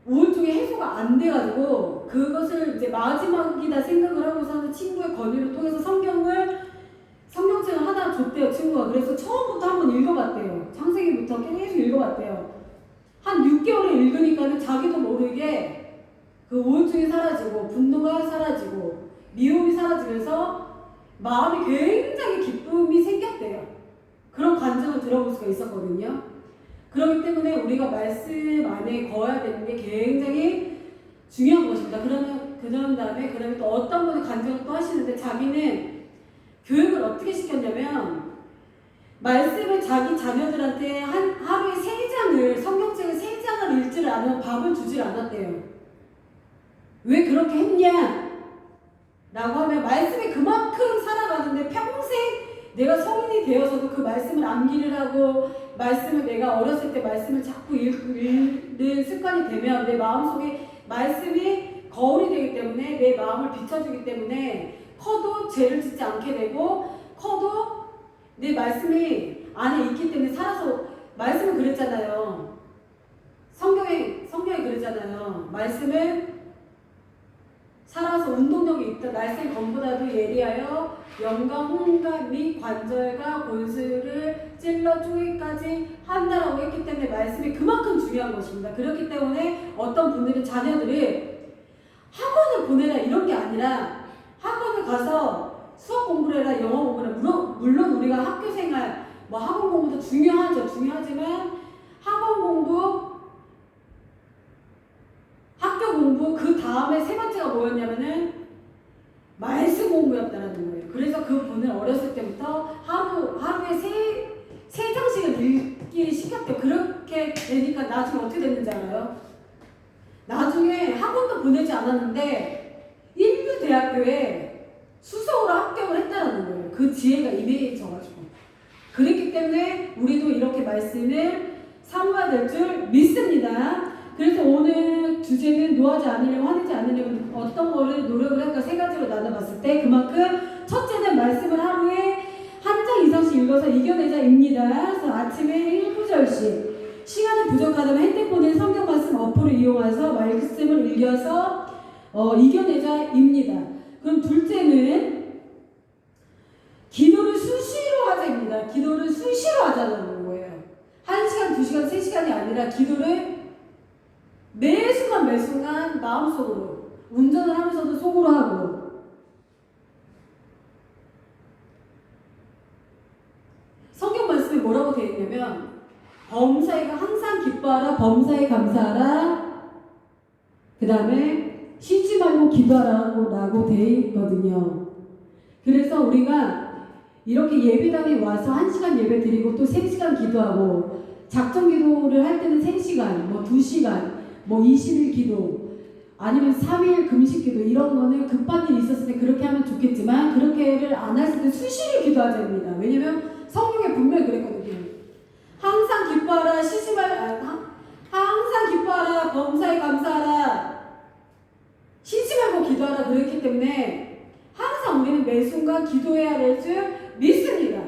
우울증이 해소가 안 돼가지고 그것을 이제 마지막이다 생각을 하고서는 친구의 권유를 통해서 성경책을 하나 줬대요. 친구가. 그래서 처음부터 한번 읽어봤대요. 창세기부터 계속 읽어봤대요. 한 6개월을 읽으니까는 자기도 모르게 그 우울증이 사라지고 분노가 사라지고 미움이 사라지면서 마음이 굉장히 기쁨이 생겼대요. 그런 간증을 들어볼 수가 있었거든요. 그렇기 때문에 우리가 말씀 안에 거해야 되는 게 굉장히 중요한 것입니다. 그런 다음에 또 어떤 분이 간증을 또 하시는데 자기는 교육을 어떻게 시켰냐면 말씀을 자기 자녀들한테 하루에 3장을 성경책을 3장을 읽지를 않으면 밥을 주질 않았대요. 왜 그렇게 했냐? 라고 하면 말씀이 그만큼 살아가는데 평생 내가 성인이 되어서도 그 말씀을 암기를 하고 말씀을 내가 어렸을 때 말씀을 자꾸 읽는 습관이 되면 내 마음속에 말씀이 거울이 되기 때문에 내 마음을 비춰주기 때문에 커도 죄를 짓지 않게 되고 커도 내 말씀이 안에 있기 때문에 살아서 말씀은 그랬잖아요. 성경에 그랬잖아요. 말씀은 살아서 운동력이 있다. 날쌘 검보다도 예리하여 영과 홍과 및 관절과 골수를 찔러 쪼개기까지 한다라고 했기 때문에 말씀이 그만큼 중요한 것입니다. 그렇기 때문에 어떤 분들은 자녀들을 학원을 보내라 이런 게 아니라 학원을 가서 수학 공부를 해라 영어 공부를 해라. 물론 우리가 학교 생활 학원 공부도 중요하지만 학원 공부 학교 공부 그 다음에 세 번째가 뭐였냐면은 말씀 공부였다라는 거예요. 그래서 그 분을 어렸을 때부터 하루에 세 장씩은 읽기 시켰대요. 그렇게 되니까 나중에 어떻게 됐는지 알아요? 나중에 학원도 보내지 않았는데 인류 대학교에 수석으로 합격을 했다라는 거예요. 그 지혜가 임해져가지고. 그랬기 때문에 우리도 이렇게 말씀을 사모해야 될 줄 믿습니다. 그래서 오늘 주제는 노하지 않으려면 화내지 않으려면 어떤 거를 노력을 할까 3가지로 나눠봤을 때 그만큼 첫째는 말씀을 하루에 한 장 이상씩 읽어서 이겨내자입니다. 그래서 아침에 1구절씩 시간이 부족하다면 핸드폰에 성경 말씀 어플을 이용해서 말씀을 읽어서 이겨내자입니다. 그럼 둘째는 기도를 수시로 하자입니다. 기도를 수시로 하자는 거예요. 1시간, 2시간, 3시간이 아니라 기도를 매 순간 마음속으로 운전을 하면서도 속으로 하고 성경 말씀에 뭐라고 되어 있냐면 범사에가 항상 기뻐하라 범사에 감사하라 그 다음에 쉬지 말고 기도하라고 되어 있거든요. 그래서 우리가 이렇게 예배당에 와서 1시간 예배 드리고 또 3시간 기도하고 작정 기도를 할 때는 3시간, 2시간 20일 기도 아니면 3일 금식 기도 이런 거는 급한 일이 있었을 때 그렇게 하면 좋겠지만 그렇게를 안 했을 때 수시로 기도하자 합니다. 왜냐면 성경에 분명히 그랬거든요. 항상 기뻐하라 항상 기뻐하라 범사에 감사하라 쉬지 말고 기도하라 그랬기 때문에 항상 우리는 매 순간 기도해야 될 줄 믿습니다.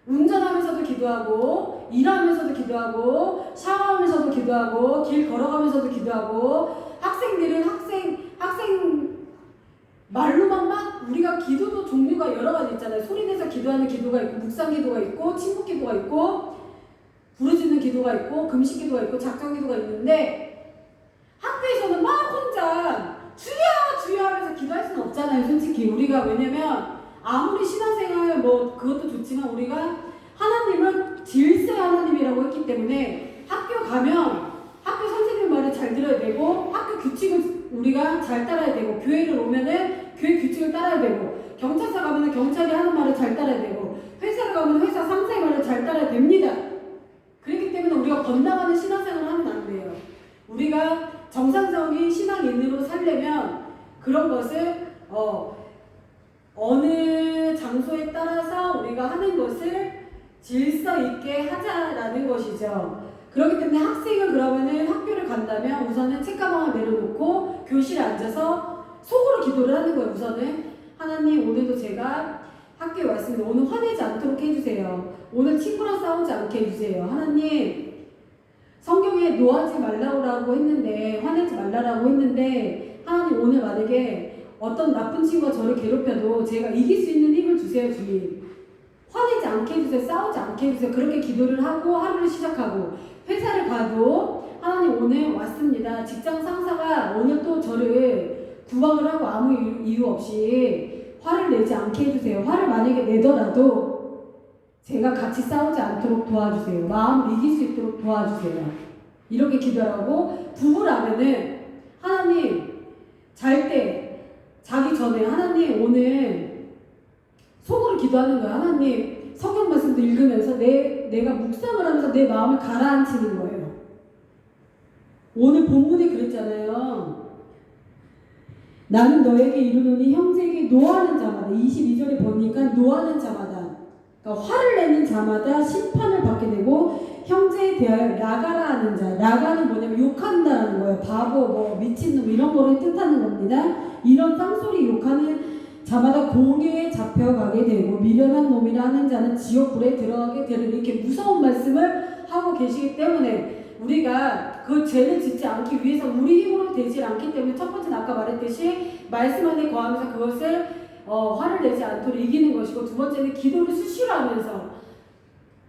운전하면서도 기도하고 일하면서도 기도하고 샤워하면서도 기도하고 길 걸어가면서도 기도하고 학생들은 학생 말로만 막 우리가 기도도 종류가 여러 가지 있잖아요. 소리내서 기도하는 기도가 있고 묵상 기도가 있고 침묵 기도가 있고 부르짖는 기도가 있고 금식 기도가 있고 작정 기도가 있는데 학교에서는 막 혼자 주여 주여 하면서 기도할 수는 없잖아요. 솔직히 우리가 왜냐면 아무리 신앙생활 뭐 그것도 좋지만 우리가 하나님을 질서의 하나님이라고 했기 때문에 학교 가면 학교 선생님 말을 잘 들어야 되고 학교 규칙을 우리가 잘 따라야 되고 교회를 오면은 교회 규칙을 따라야 되고 경찰서 가면은 경찰이 하는 말을 잘 따라야 되고 회사를 가면 회사 상사의 말을 잘 따라야 됩니다. 그렇기 때문에 우리가 번나가는 신앙생활을 하면 안 돼요. 우리가 정상적인 신앙인으로 살려면 그런 것을 어느 장소에 따라서 우리가 하는 것을 질서 있게 하자라는 것이죠. 그렇기 때문에 학생은 그러면은 학교를 간다면 우선은 책가방을 내려놓고 교실에 앉아서 속으로 기도를 하는 거예요. 우선은 하나님 오늘도 제가 학교에 왔습니다. 오늘 화내지 않도록 해주세요. 오늘 친구랑 싸우지 않게 해주세요. 하나님 성경에 노하지 말라고 했는데 화내지 말라고 했는데 하나님 오늘 만약에 어떤 나쁜 친구가 저를 괴롭혀도 제가 이길 수 있는 힘을 주세요 주님. 화내지 않게 해주세요. 싸우지 않게 해주세요. 그렇게 기도를 하고 하루를 시작하고 회사를 가도 하나님 오늘 왔습니다. 직장 상사가 오늘 또 저를 구박을 하고 아무 이유 없이 화를 내지 않게 해주세요. 화를 만약에 내더라도 제가 같이 싸우지 않도록 도와주세요. 마음을 이길 수 있도록 도와주세요. 이렇게 기도하고 부부라면은 하나님 잘 때 자기 전에 하나님 오늘 속으로 기도하는 거야. 하나님 성경 말씀도 읽으면서 내가 묵상을 하면서 내 마음을 가라앉히는 거예요. 오늘 본문에 그랬잖아요. 나는 너에게 이르노니 형제에게 노하는 자마다 22절에 보니까 노하는 자마다 그러니까 화를 내는 자마다 심판을 받게 되고 형제에 대하여 라가라 하는 자 라가는 뭐냐면 욕한다는 거예요. 바보 뭐 미친놈 이런 거를 뜻하는 겁니다. 이런 쌍소리 욕하는 자마다 공회에 잡혀가게 되고 미련한 놈이라 하는 자는 지옥불에 들어가게 되는 이렇게 무서운 말씀을 하고 계시기 때문에 우리가 그 죄를 짓지 않기 위해서 우리 힘으로 되지 않기 때문에 첫 번째는 아까 말했듯이 말씀 안에 거하면서 그것을 화를 내지 않도록 이기는 것이고 두 번째는 기도를 수시로 하면서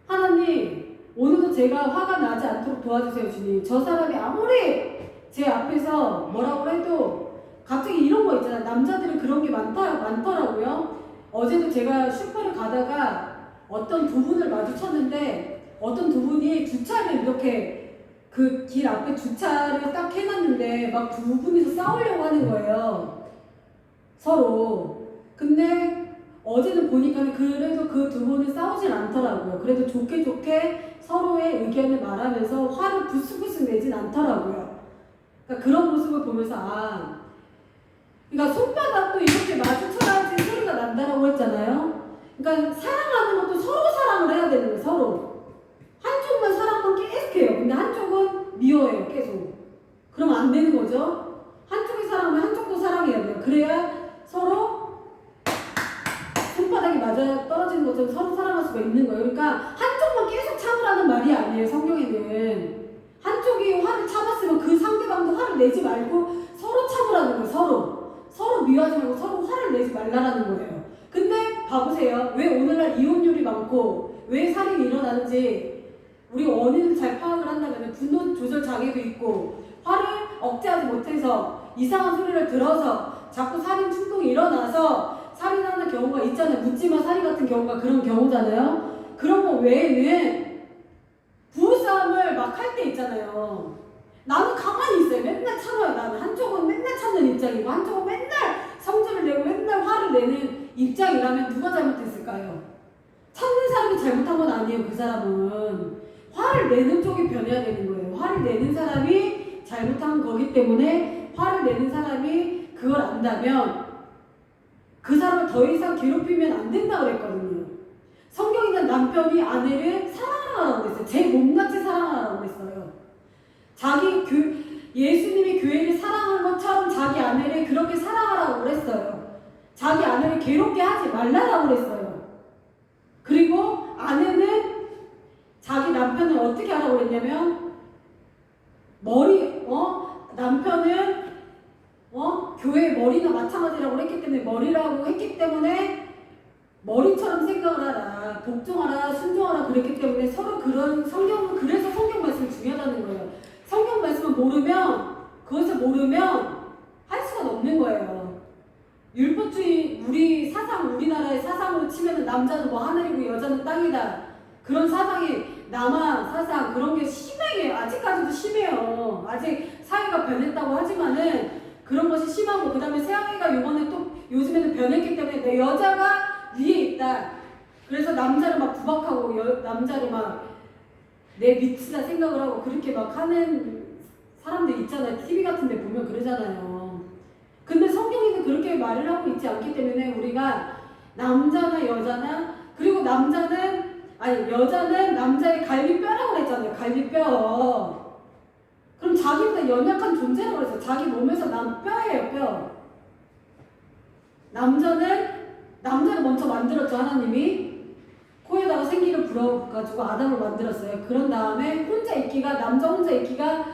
하나님 오늘도 제가 화가 나지 않도록 도와주세요 주님. 저 사람이 아무리 제 앞에서 뭐라고 해도 갑자기 이런 거 있잖아요. 남자들은 그런 게 많더라고요. 어제도 제가 슈퍼를 가다가 어떤 두 분을 마주쳤는데 어떤 두 분이 주차를 이렇게 그 길 앞에 주차를 딱 해놨는데 막 두 분이서 싸우려고 하는 거예요. 서로. 근데 어제는 보니까 그래도 그 두 분은 싸우진 않더라고요. 그래도 좋게 서로의 의견을 말하면서 화를 부스부스 내진 않더라고요. 그러니까 그런 모습을 보면서 그러니까 손바닥도 이렇게 마주쳐야지 소리가 난다라고 했잖아요. 그러니까 사랑하는 것도 서로 사랑을 해야 되는 거예요. 서로. 한쪽만 사랑만 계속 해요. 근데 한쪽은 미워해요. 계속. 그러면 안 되는 거죠. 한쪽이 사랑하면 한쪽도 사랑해야 돼요. 그래야 서로 손바닥이 맞아 떨어지는 것처럼 서로 사랑할 수가 있는 거예요. 그러니까 한쪽만 계속 참으라는 말이 아니에요. 성경에는. 한쪽이 화를 참았으면 그 상대방도 화를 내지 말고 서로 참으라는 거예요. 서로 미워하지 말고 서로 화를 내지 말라라는 거예요. 근데 봐보세요. 왜 오늘날 이혼율이 많고 왜 살인이 일어나는지 우리 원인을 잘 파악을 한다면 분노 조절 장애도 있고 화를 억제하지 못해서 이상한 소리를 들어서 자꾸 살인 충동이 일어나서 살인하는 경우가 있잖아요. 묻지마 살인 같은 경우가 그런 경우잖아요. 그런 거 외에는 부부싸움을 막 할 때 있잖아요. 나는 가만히 있어요. 맨날 참아요. 나는 한쪽은 맨날 참는 입장이고 한쪽은 맨날 성질을 내고 맨날 화를 내는 입장이라면 누가 잘못했을까요? 참는 사람이 잘못한 건 아니에요. 그 사람은 화를 내는 쪽이 변해야 되는 거예요. 화를 내는 사람이 잘못한 거기 때문에 화를 내는 사람이 그걸 안다면 그 사람을 더 이상 괴롭히면 안 된다고 그랬거든요. 성경에는 남편이 아내를 사랑하라고 그랬어요. 제 몸같이 사랑하라고 그랬어요. 예수님이 교회를 사랑한 것처럼 자기 아내를 그렇게 사랑하라고 그랬어요. 자기 아내를 괴롭게 하지 말라고 그랬어요. 그리고 아내는 자기 남편을 어떻게 하라고 그랬냐면 남편은 교회 머리나 마찬가지라고 했기 때문에 머리라고 했기 때문에 머리처럼 생각을 하라, 복종하라, 순종하라 그랬기 때문에 서로 그런 그래서 성경 말씀이 중요하다는 거예요. 성경 말씀을 그것을 모르면 할 수가 없는 거예요. 율법주의 우리 사상 우리나라의 사상으로 치면은 남자는 뭐 하늘이고 여자는 땅이다 그런 사상이 남아 사상 그런 게 심하게 아직까지도 심해요. 아직 사회가 변했다고 하지만은 그런 것이 심하고 그다음에 사회가 요번에 또 요즘에는 변했기 때문에 내 여자가 위에 있다. 그래서 남자를 막 구박하고 남자를 막 내 밑이다 생각을 하고 그렇게 막 하는 사람들 있잖아요. TV 같은 데 보면 그러잖아요. 근데 성경에는 그렇게 말을 하고 있지 않기 때문에 우리가 남자나 여자나 그리고 여자는 남자의 갈비뼈라고 그랬잖아요. 갈비뼈. 그럼 자기보다 연약한 존재라고 그랬어요. 자기 몸에서 난 뼈예요, 뼈. 남자를 먼저 만들었죠, 하나님이. 코에다가 생기를 불어가지고 아담을 만들었어요. 그런 다음에 남자 혼자 있기가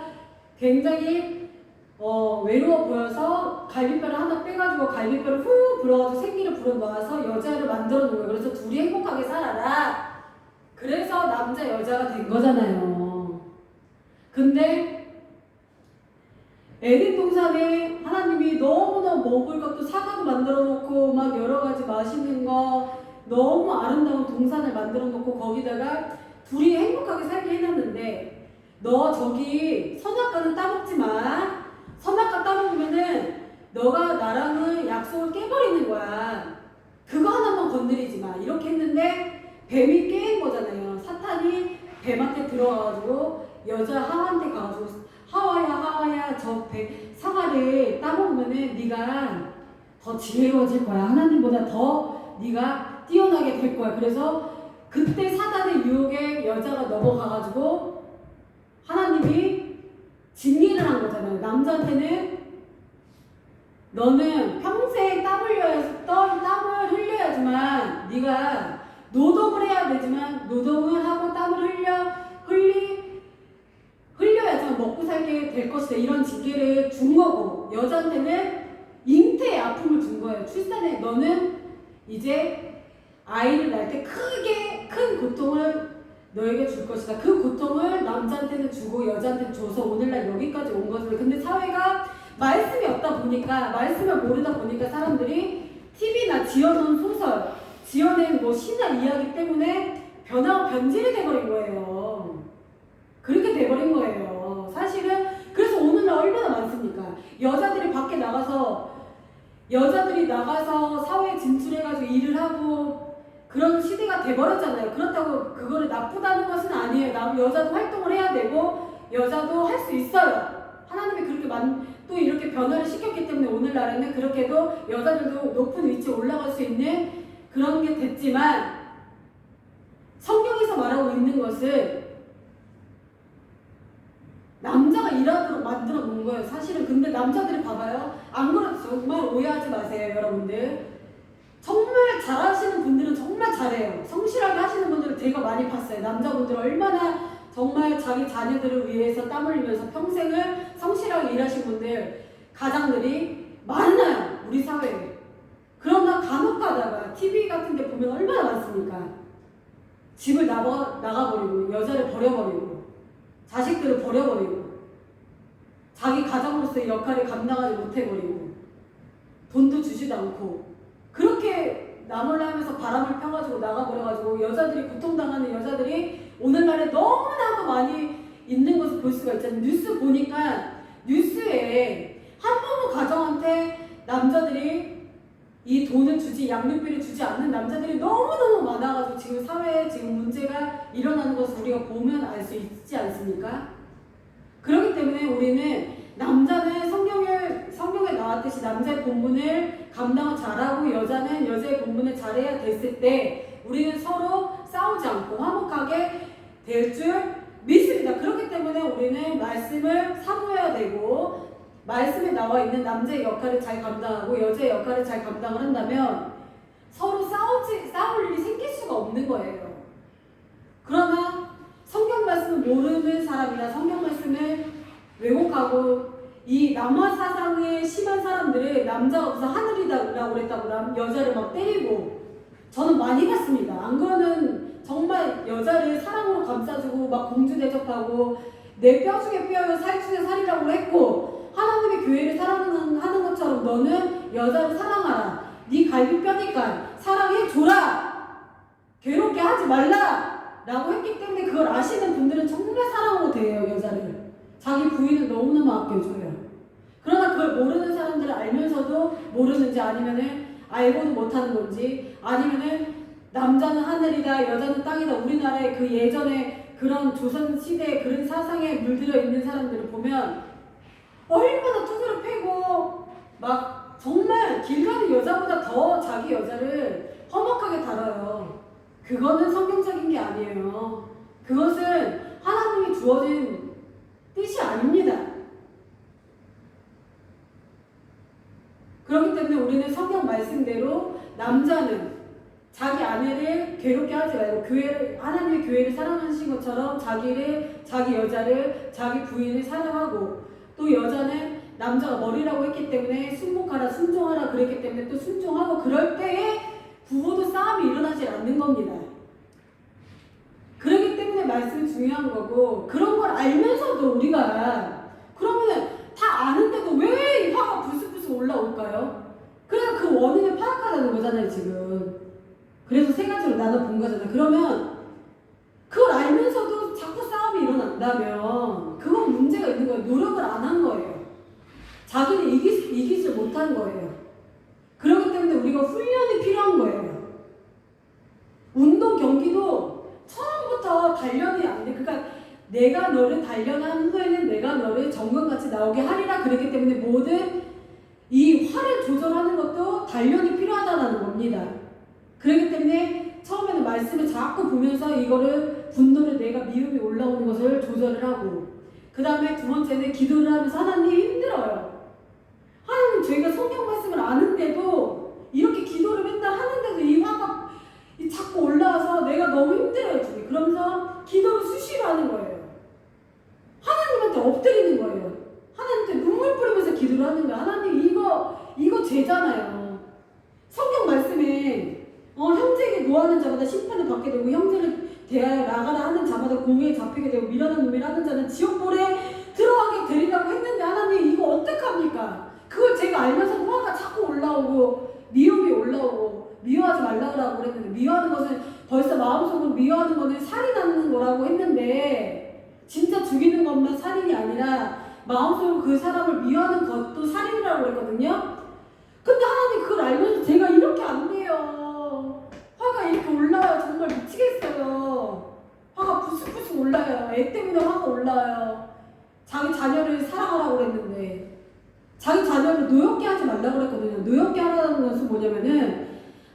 굉장히 외로워 보여서 갈비뼈를 하나 빼가지고 갈비뼈를 후 불어가지고 생기를 불어넣어서 여자를 만들어 놓은 거예요. 그래서 둘이 행복하게 살아라. 그래서 남자 여자가 된 거잖아요. 근데 에덴 동산에 하나님이 너무너무 먹을 것도 사과도 만들어 놓고 막 여러 가지 맛있는 거 너무 아름다운 동산을 만들어 놓고 거기다가 둘이 행복하게 살게 해놨는데 너 저기 선악과는 따먹지 마. 선악과 따먹으면은 너가 나랑은 약속을 깨버리는 거야. 그거 하나만 건드리지 마. 이렇게 했는데 뱀이 깨인 거잖아요. 사탄이 뱀한테 들어가가지고 여자 하와한테 가가지고 하와야 저 사과를 따먹으면은 네가 더 지혜로워질 거야. 하나님보다 더 네가 뛰어나게 될 거야. 그래서 그때 사단의 유혹에 여자가 넘어가가지고 하나님이 징계를 한 거잖아요. 남자한테는 너는 평생 땀을 흘려야지만 네가 노동을 해야 되지만 노동을 하고 땀을 흘려야지만 먹고 살게 될 것이다. 이런 징계를 준 거고 여자한테는 잉태의 아픔을 준 거예요. 출산에 너는 이제 아이를 낳을 때 큰 고통을 너에게 줄 것이다. 그 고통을 남자한테는 주고 여자한테는 줘서 오늘날 여기까지 온 거죠. 근데 사회가 말씀이 없다 보니까 말씀을 모르다 보니까 사람들이 TV나 지어놓은 소설, 지어낸 뭐 신화 이야기 때문에 변하고 변질이 돼버린 거예요. 그렇게 돼버린 거예요. 사실은 그래서 오늘날 얼마나 많습니까? 여자들이 사회에 진출해가지고 일을 하고 그런 시대가 돼버렸잖아요. 그렇다고 그거를 나쁘다는 것은 아니에요. 여자도 활동을 해야 되고 여자도 할 수 있어요. 하나님이 그렇게 또 이렇게 변화를 시켰기 때문에 오늘날에는 그렇게도 여자들도 높은 위치에 올라갈 수 있는 그런 게 됐지만 성경에서 말하고 있는 것은 남자가 일하도록 만들어 놓은 거예요. 사실은. 근데 남자들이 봐봐요. 안 그래도 정말 오해하지 마세요, 여러분들. 정말 잘하시는 분들은 정말 잘해요. 성실하게 하시는 분들은 제가 많이 봤어요. 남자분들 얼마나 정말 자기 자녀들을 위해서 땀 흘리면서 평생을 성실하게 일하신 분들, 가장들이 많아요. 우리 사회에. 그러나 간혹 가다가 TV 같은 데 보면 얼마나 많습니까? 집을 나가버리고 여자를 버려버리고 자식들을 버려버리고 자기 가장으로서의 역할을 감당하지 못해버리고 돈도 주지도 않고 그렇게 나몰라 하면서 바람을 펴가지고 나가버려가지고 여자들이 고통당하는 여자들이 오늘날에 너무나도 많이 있는 것을 볼 수가 있잖아요. 뉴스 보니까 뉴스에 한부모 가정한테 남자들이 이 돈을 양육비를 주지 않는 남자들이 너무너무 많아가지고 지금 사회에 지금 문제가 일어나는 것을 우리가 보면 알 수 있지 않습니까? 그렇기 때문에 우리는 남자는 성경에 나왔듯이 남자의 본분을 감당을 잘하고 여자는 여자의 본분을 잘해야 됐을 때 우리는 서로 싸우지 않고 화목하게 될 줄 믿습니다. 그렇기 때문에 우리는 말씀을 사모해야 되고 말씀에 나와 있는 남자의 역할을 잘 감당하고 여자의 역할을 잘 감당을 한다면 서로 싸울 일이 생길 수가 없는 거예요. 그러나 성경 말씀을 모르는 사람이나 성경 말씀을 왜곡하고 이 남아 사상에 심한 사람들은 남자가 없어 하늘이다라고 그랬다고 여자를 막 때리고 저는 많이 봤습니다. 안 그러면 정말 여자를 사랑으로 감싸주고 막 공주 대접하고 내 뼈 중에 뼈요 살 중에 살이라고 했고 하나님의 교회를 사랑하는 것처럼 너는 여자를 사랑하라. 네 갈비뼈니까 사랑해줘라. 괴롭게 하지 말라. 라고 했기 때문에 그걸 아시는 분들은 정말 사랑하고 대해요, 여자를. 자기 부인을 너무너무 아껴줘요. 그러나 그걸 모르는 사람들은 알면서도 모르는지 아니면은 알고도 못하는 건지 아니면은 남자는 하늘이다 여자는 땅이다 우리나라의 그 예전에 그런 조선시대의 그런 사상에 물들어 있는 사람들을 보면 얼마나 투수를 패고 막 정말 길 가는 여자보다 더 자기 여자를 험악하게 다뤄요. 그거는 성경적인 게 아니에요. 그것은 하나님이 주어진 뜻이 아닙니다. 그렇기 때문에 우리는 성경 말씀대로 남자는 자기 아내를 괴롭게 하지 말고 하나님의 교회를 사랑하신 것처럼 자기 여자를 자기 부인을 사랑하고 또 여자는 남자가 머리라고 했기 때문에 순복하라 순종하라 그랬기 때문에 또 순종하고 그럴 때에 부부도 싸움이 일어나지 않는 겁니다. 그렇기 때문에 말씀이 중요한 거고 그런 걸 알면서도 우리가 그러면은 다 아는데도 왜 화가 불쑥불쑥 올라올까요? 그래서 그 원인을 파악하자는 거잖아요 지금. 그래서 세 가지로 나눠본 거잖아요. 그러면 그걸 알면서도 자꾸 싸움이 일어난다면 그건 문제가 있는 거예요. 노력을 안 한 거예요. 자기는 이기지 못한 거예요. 그렇기 때문에 우리가 훈련이 필요한 거예요. 운동 경기도 처음부터 단련이 안 돼. 그러니까 내가 너를 단련한 후에는 내가 너를 정금같이 나오게 하리라 그랬기 때문에 모든 이 화를 조절하는 것도 단련이 필요하다는 겁니다. 그렇기 때문에 처음에는 말씀을 자꾸 보면서 이거를 분노를 내가 미움이 올라오는 것을 조절을 하고 그 다음에 두 번째는 기도를 하면서 하나님 힘들어요. 하나님 저희가 성경 말씀을 아는데도 이렇게 기도를 맨날 하는데도 이 화가 자꾸 올라와서 내가 너무 힘들어요 지금. 그러면서 기도를 수시로 하는 거예요. 하나님한테 엎드리는 거예요. 하나님한테 눈물 뿌리면서 기도를 하는 거예요. 하나님 이거 죄잖아요. 성경 말씀에 형제에게 노하는 자마다 심판을 받게 되고 형제를 대하여 나가라 하는 자마다 공회에 잡히게 되고 미련한 놈이라 하는 자는 지옥불에 들어가게 되리라고 했는데 하나님 이거 어떡합니까? 그걸 제가 알면서 화가 자꾸 올라오고 미움이 올라오고 미워하지 말라고 그랬는데 미워하는 것은 벌써 마음속으로 미워하는 것은 살인하는 거라고 했는데 진짜 죽이는 것만 살인이 아니라 마음속으로 그 사람을 미워하는 것도 살인이라고 그랬거든요. 근데 하나님 그걸 알면서 제가 이렇게 안 돼요. 화가 이렇게 올라와요. 정말 미치겠어요. 화가 부스부스 올라요. 애 때문에 화가 올라요. 자기 자녀를 사랑하라고 그랬는데 자기 자녀를 노엽게 하지 말라고 그랬거든요. 노엽게 하라는 것은 뭐냐면은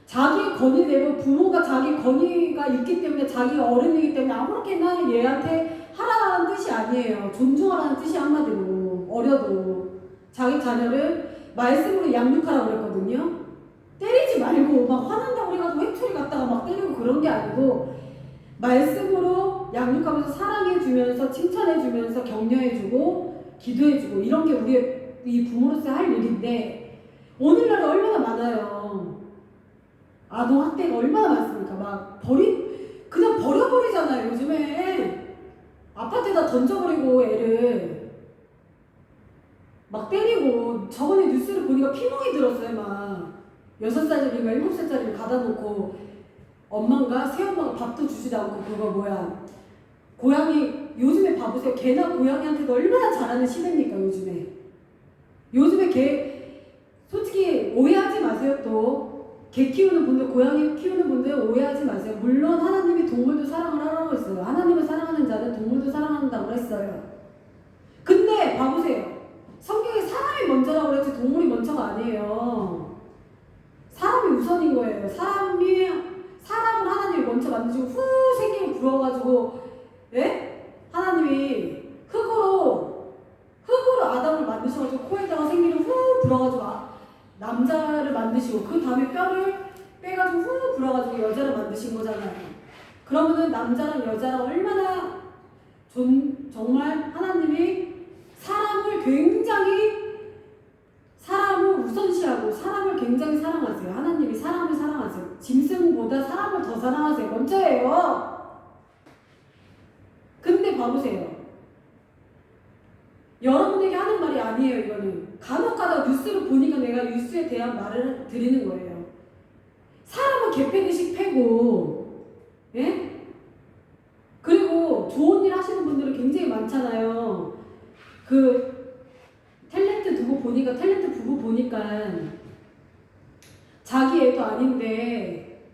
자기 권위대로 부모가 자기 권위가 있기 때문에 자기 어른이기 때문에 아무렇게나 얘한테 하라는 뜻이 아니에요. 존중하라는 뜻이 한마디로 어려도 자기 자녀를 말씀으로 양육하라고 그랬거든요. 때리지 말고 막 화난다고 그래가지고 회초리 갖다가 막 때리고 그런 게 아니고 말씀으로 양육하면서 사랑해주면서 칭찬해주면서 격려해주고 기도해주고 이런 게 우리의 이 부모로서 할 일인데 오늘날 얼마나 많아요. 아동학대가 얼마나 많습니까? 막 그냥 버려버리잖아요 요즘에. 아파트에다 던져버리고 애를 막 때리고 저번에 뉴스를 보니까 피멍이 들었어요. 막 6살짜리가 7살짜리를 가다놓고 엄마가 새엄마가 밥도 주지도 않고 그거 뭐야 고양이 요즘에 봐보세요. 개나 고양이한테도 얼마나 잘하는 시대입니까 요즘에 개 솔직히 오해하지 마세요. 또 개 키우는 분들 고양이 키우는 분들 오해하지 마세요. 물론 하나님이 동물도 사랑을 하라고 했어요. 하나님을 사랑하는 자는 동물도 사랑한다고 했어요. 근데 봐보세요. 성경에 사람이 먼저라고 그랬지 동물이 먼저가 아니에요. 사람이 우선인 거예요. 사람을 하나님이 먼저 만드시고 후 생기를 부어가지고 하나님이 흙으로 아담을 만드셔가지고 코에다가 생기를 후 불어가지고 남자를 만드시고 그 다음에 뼈를 빼가지고 후 불어가지고 여자를 만드신 거잖아요. 그러면은 남자랑 여자랑 얼마나 정말 하나님이 사람을 우선시하고 사람을 굉장히 사랑하세요. 하나님이 사람을 사랑하세요. 짐승보다 사람을 더 사랑하세요. 먼저예요. 근데 봐보세요. 여러분에게 하는 말이 아니에요. 이거는 간혹가다 뉴스를 보니까 내가 뉴스에 대한 말을 드리는 거예요. 사람은 개패듯이 패고, 예? 그리고 좋은 일 하시는 분들은 굉장히 많잖아요. 그 탤런트 부부 보니까 자기 애도 아닌데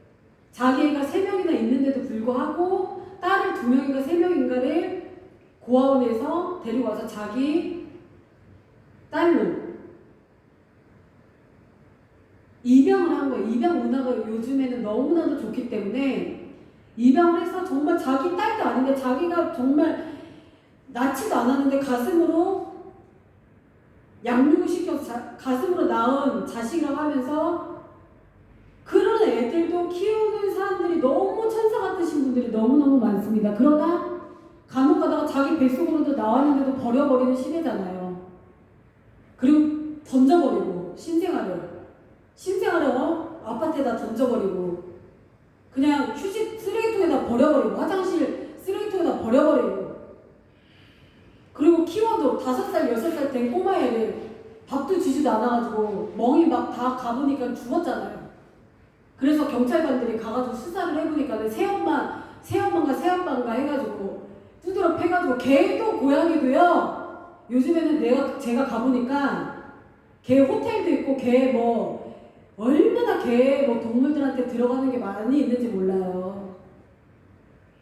자기 애가 3명이나 있는데도 불구하고 딸을 2명인가 3명인가를 고아원에서 데리고 와서 자기 딸로 입양을 한 거예요. 입양 문화가 요즘에는 너무나도 좋기 때문에 입양을 해서 정말 자기 딸도 아닌데 자기가 정말 낳지도 않았는데 가슴으로 양육을 시켜서 가슴으로 낳은 자식이라고 하면서 그런 애들도 키우는 사람들이 너무 천사 같으신 분들이 너무너무 많습니다. 그러나 간혹 가다가 자기 뱃속으로도 나왔는데도 버려버리는 시대잖아요. 그리고 던져버리고 신생아를 아파트에다 던져버리고 그냥 휴지 쓰레기통에다 버려버리고 화장실 쓰레기통에다 버려버리고 그리고 키워도 5살, 6살 된 꼬마애를 밥도 주지도 않아가지고 멍이 막 다 가보니까 죽었잖아요. 그래서 경찰관들이 가가지고 수사를 해보니까 새엄마인가 새아빠인가 해가지고 두드러 패가지고 개도 고양이도요. 요즘에는 제가 가보니까 개 호텔도 있고 개 얼마나 개 동물들한테 들어가는 게 많이 있는지 몰라요.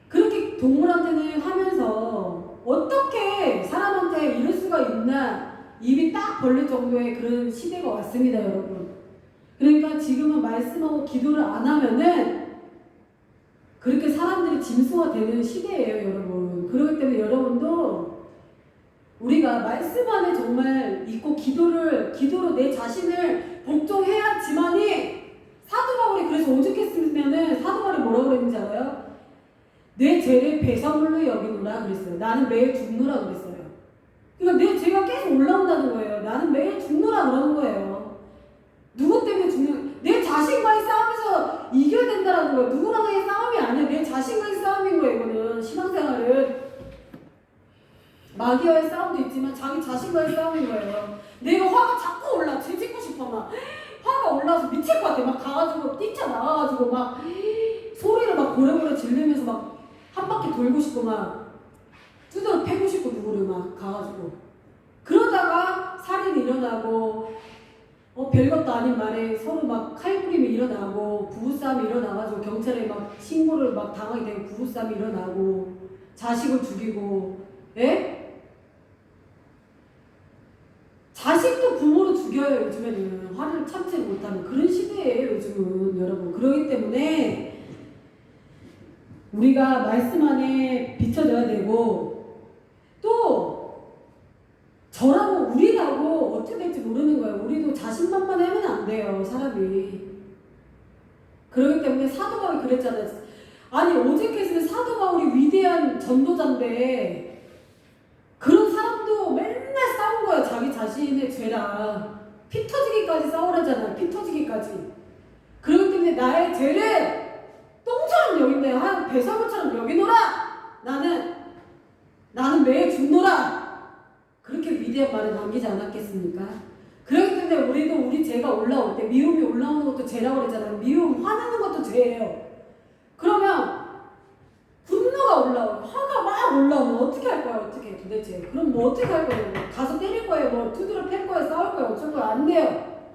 그렇게 동물한테는 하면서 어떻게 사람한테 이럴 수가 있나 입이 딱 벌릴 정도의 그런 시대가 왔습니다, 여러분. 그러니까 지금은 말씀하고 기도를 안 하면은 그렇게 사람들이 짐승화 되는 시대예요, 여러분. 그렇기 때문에 여러분도 우리가 말씀 안에 정말 있고 기도로 내 자신을 복종해야지만이 사도 바울이 그래서 오죽했으면은 사도 바울이 뭐라고 그랬는지 알아요? 내 죄를 배설물로 여기노라 그랬어요. 나는 매일 죽노라 그랬어요. 그러니까 내 죄가 계속 올라온다는 거예요. 나는 매일 죽노라 그러는 거예요. 누구 때문에 죽는? 내 자신과의 싸움에서 이겨야 된다라는 거예요. 누구랑의 싸움이 아니야. 내 자신과의 싸움인 거예요. 이거는 신앙생활은 마귀와의 싸움도 있지만 자기 자신과의 싸움인 거예요. 내가 화가 자꾸 올라. 죄 짓고 싶어 막. 화가 올라서 미칠 것 같아. 막 가가지고 뛰쳐나가가지고 막 소리를 막 고래고래 지르면서 막 한 바퀴 돌고 싶고 막 두드러 패고 싶고 누구를 막 가가지고 그러다가 살인이 일어나고 별것도 아닌 말에 서로 막 칼부림이 일어나고 부부싸움이 일어나가지고 경찰에 막 신고를 막 당하게 되고 부부싸움이 일어나고 자식을 죽이고 예? 자식도 부모로 죽여요. 요즘에는 화를 참지 못하는 그런 시대예요. 요즘은 여러분. 그러기 때문에 우리가 말씀 안에 비춰져야 되고 또 저라고 우리라고 어떻게 될지 모르는 거예요. 우리도 자신만만하면 안 돼요. 사람이. 그렇기 때문에 사도 바울이 그랬잖아요. 아니 오직했으면 사도 바울이 위대한 전도자인데 그런 사람도 맨날 싸운 거예요. 자기 자신의 죄랑 피 터지기까지 싸우라잖아요. 피 터지기까지. 그렇기 때문에 나의 죄를 똥처럼 여긴다. 배설물처럼 여기노라. 나는 매일 죽노라. 그렇게 위대한 말을 남기지 않았겠습니까? 그렇기 때문에 우리도 우리 죄가 올라올 때 미움이 올라오는 것도 죄라고 그랬잖아요. 미움, 화나는 것도 죄예요. 그러면 분노가 올라오고 화가 막 올라오면 어떻게 할 거야? 어떻게 도대체? 그럼 뭐 어떻게 할 거예요? 가서 때릴 거예요? 뭐 두드러 팰 거예요? 싸울 거예요? 어쩔 거예요? 안 돼요.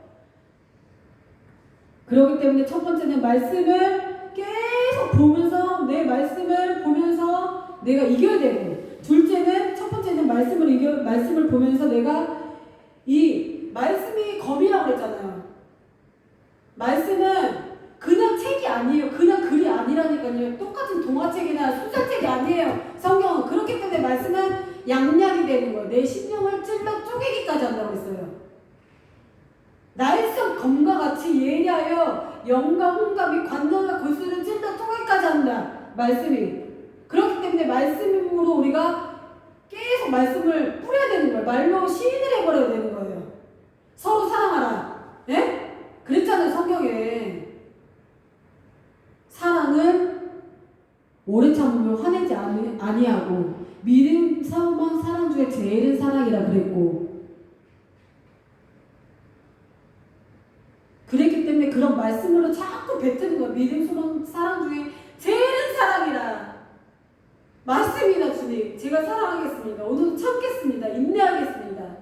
그렇기 때문에 첫 번째는 말씀을 계속 보면서 내 말씀을 보면서 내가 이겨야 되고 둘째는 첫 번째는 말씀을 보면서 내가 이 말씀이 검이라고 그랬잖아요. 말씀은 그냥 책이 아니에요. 그냥 글이 아니라니까요. 똑같은 동화책이나 소설책이 아니에요. 성경은. 그렇기 때문에 말씀은 양약이 되는 거예요. 내 심령을 찔러 쪼개기까지 한다고 했어요. 날성 검과 같이 예리하여 영과 혼과 및 관념과 골수를 찔러 쪼개기까지 한다. 말씀이. 그렇기 때문에 말씀으로 우리가 계속 말씀을 뿌려야 되는 거예요. 말로 시인을 해버려야 되는 거예요. 서로 사랑하라. 예? 그랬잖아요. 성경에. 사랑은 오래 참으면 화내지 아니하고 믿음, 소망, 사랑 중에 제일은 사랑이라 그랬고, 그랬기 때문에 그런 말씀으로 자꾸 뱉는 거야. 믿음, 소망, 사랑 중에 제일은 사랑이라. 맞습니다, 주님. 제가 사랑하겠습니다. 오늘도 참겠습니다. 인내하겠습니다.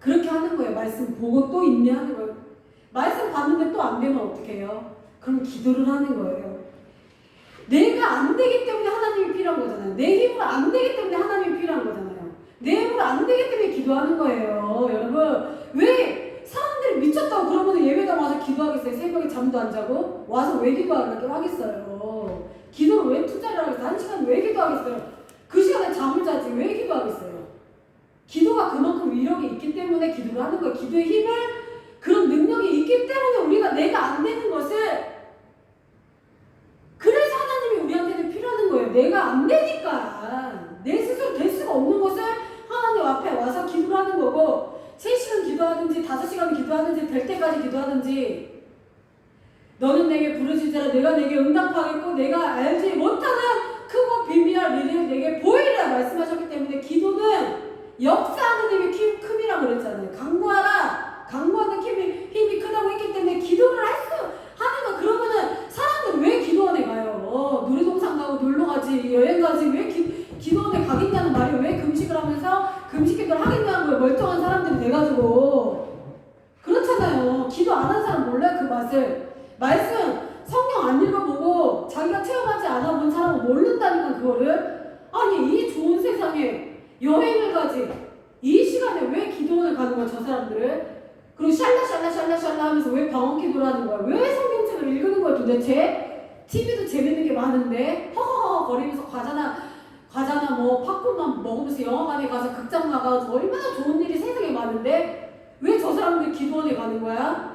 그렇게 하는 거예요. 말씀 보고 또 인내하는 거예요. 말씀 봤는데 또 안 되면 어떻게 해요? 그럼 기도를 하는 거예요. 내가 안 되기 때문에 하나님이 필요한 거잖아요. 내 힘으로 안 되기 때문에 하나님이 필요한 거잖아요. 내 힘으로 안 되기 때문에 기도하는 거예요. 여러분, 왜 사람들이 미쳤다고 그러면 예배당 와서 기도하겠어요? 새벽에 잠도 안 자고? 와서 왜 기도하라고 하겠어요? 기도를 왜 투자를 하겠어요? 1시간 왜 기도하겠어요? 그 시간에 잠을 자지 왜 기도하겠어요? 기도가 그만큼 위력이 있기 때문에 기도를 하는 거예요. 기도의 힘을, 그런 능력이 있기 때문에 우리가 내가 안 되는 것을, 그래서 하나님이 우리한테는 필요한 거예요. 내가 안 되니까. 내 스스로 될 수가 없는 것을 하나님 앞에 와서 기도를 하는 거고, 3시간 기도하든지 5시간 기도하든지 될 때까지 기도하든지, 너는 내게 부르짖으라 내가 내게 응답하겠고 내가 알지 못하는 크고 비밀한 일을 내게 보이리라 말씀하셨기 때문에 기도는 역사하는 힘이 큼이라고 그랬잖아요. 강구하라. 강구하는 힘이 크다고 했기 때문에 기도를 할 수 하는 거. 그러면은 사람들 왜 기도원에 가요? 놀이동산 가고 놀러 가지, 여행 가지, 왜 기도원에 가겠냐는 말이, 왜 금식을 하면서 금식 기도를 하겠냐는 거예요. 멀쩡한 사람들이 돼가지고. 그렇잖아요. 기도 안 하는 사람 몰라요, 그 맛을. 말씀 성경 안 읽어보고 자기가 체험하지 않아본 사람은 모른다니까 그거를. 아니, 이 좋은 세상에 여행을 가지, 이 시간에 왜 기도원을 가는 거야, 저 사람들을? 그리고 샬라샬라 하면서 왜 방언 기도를 하는 거야? 왜 성경책을 읽는 거야 도대체? TV도 재밌는 게 많은데 허허허 거리면서 과자나 뭐 팝콘만 먹으면서 영화관에 가서 극장 나가서 얼마나 좋은 일이 세상에 많은데 왜 저 사람들 기도원에 가는 거야?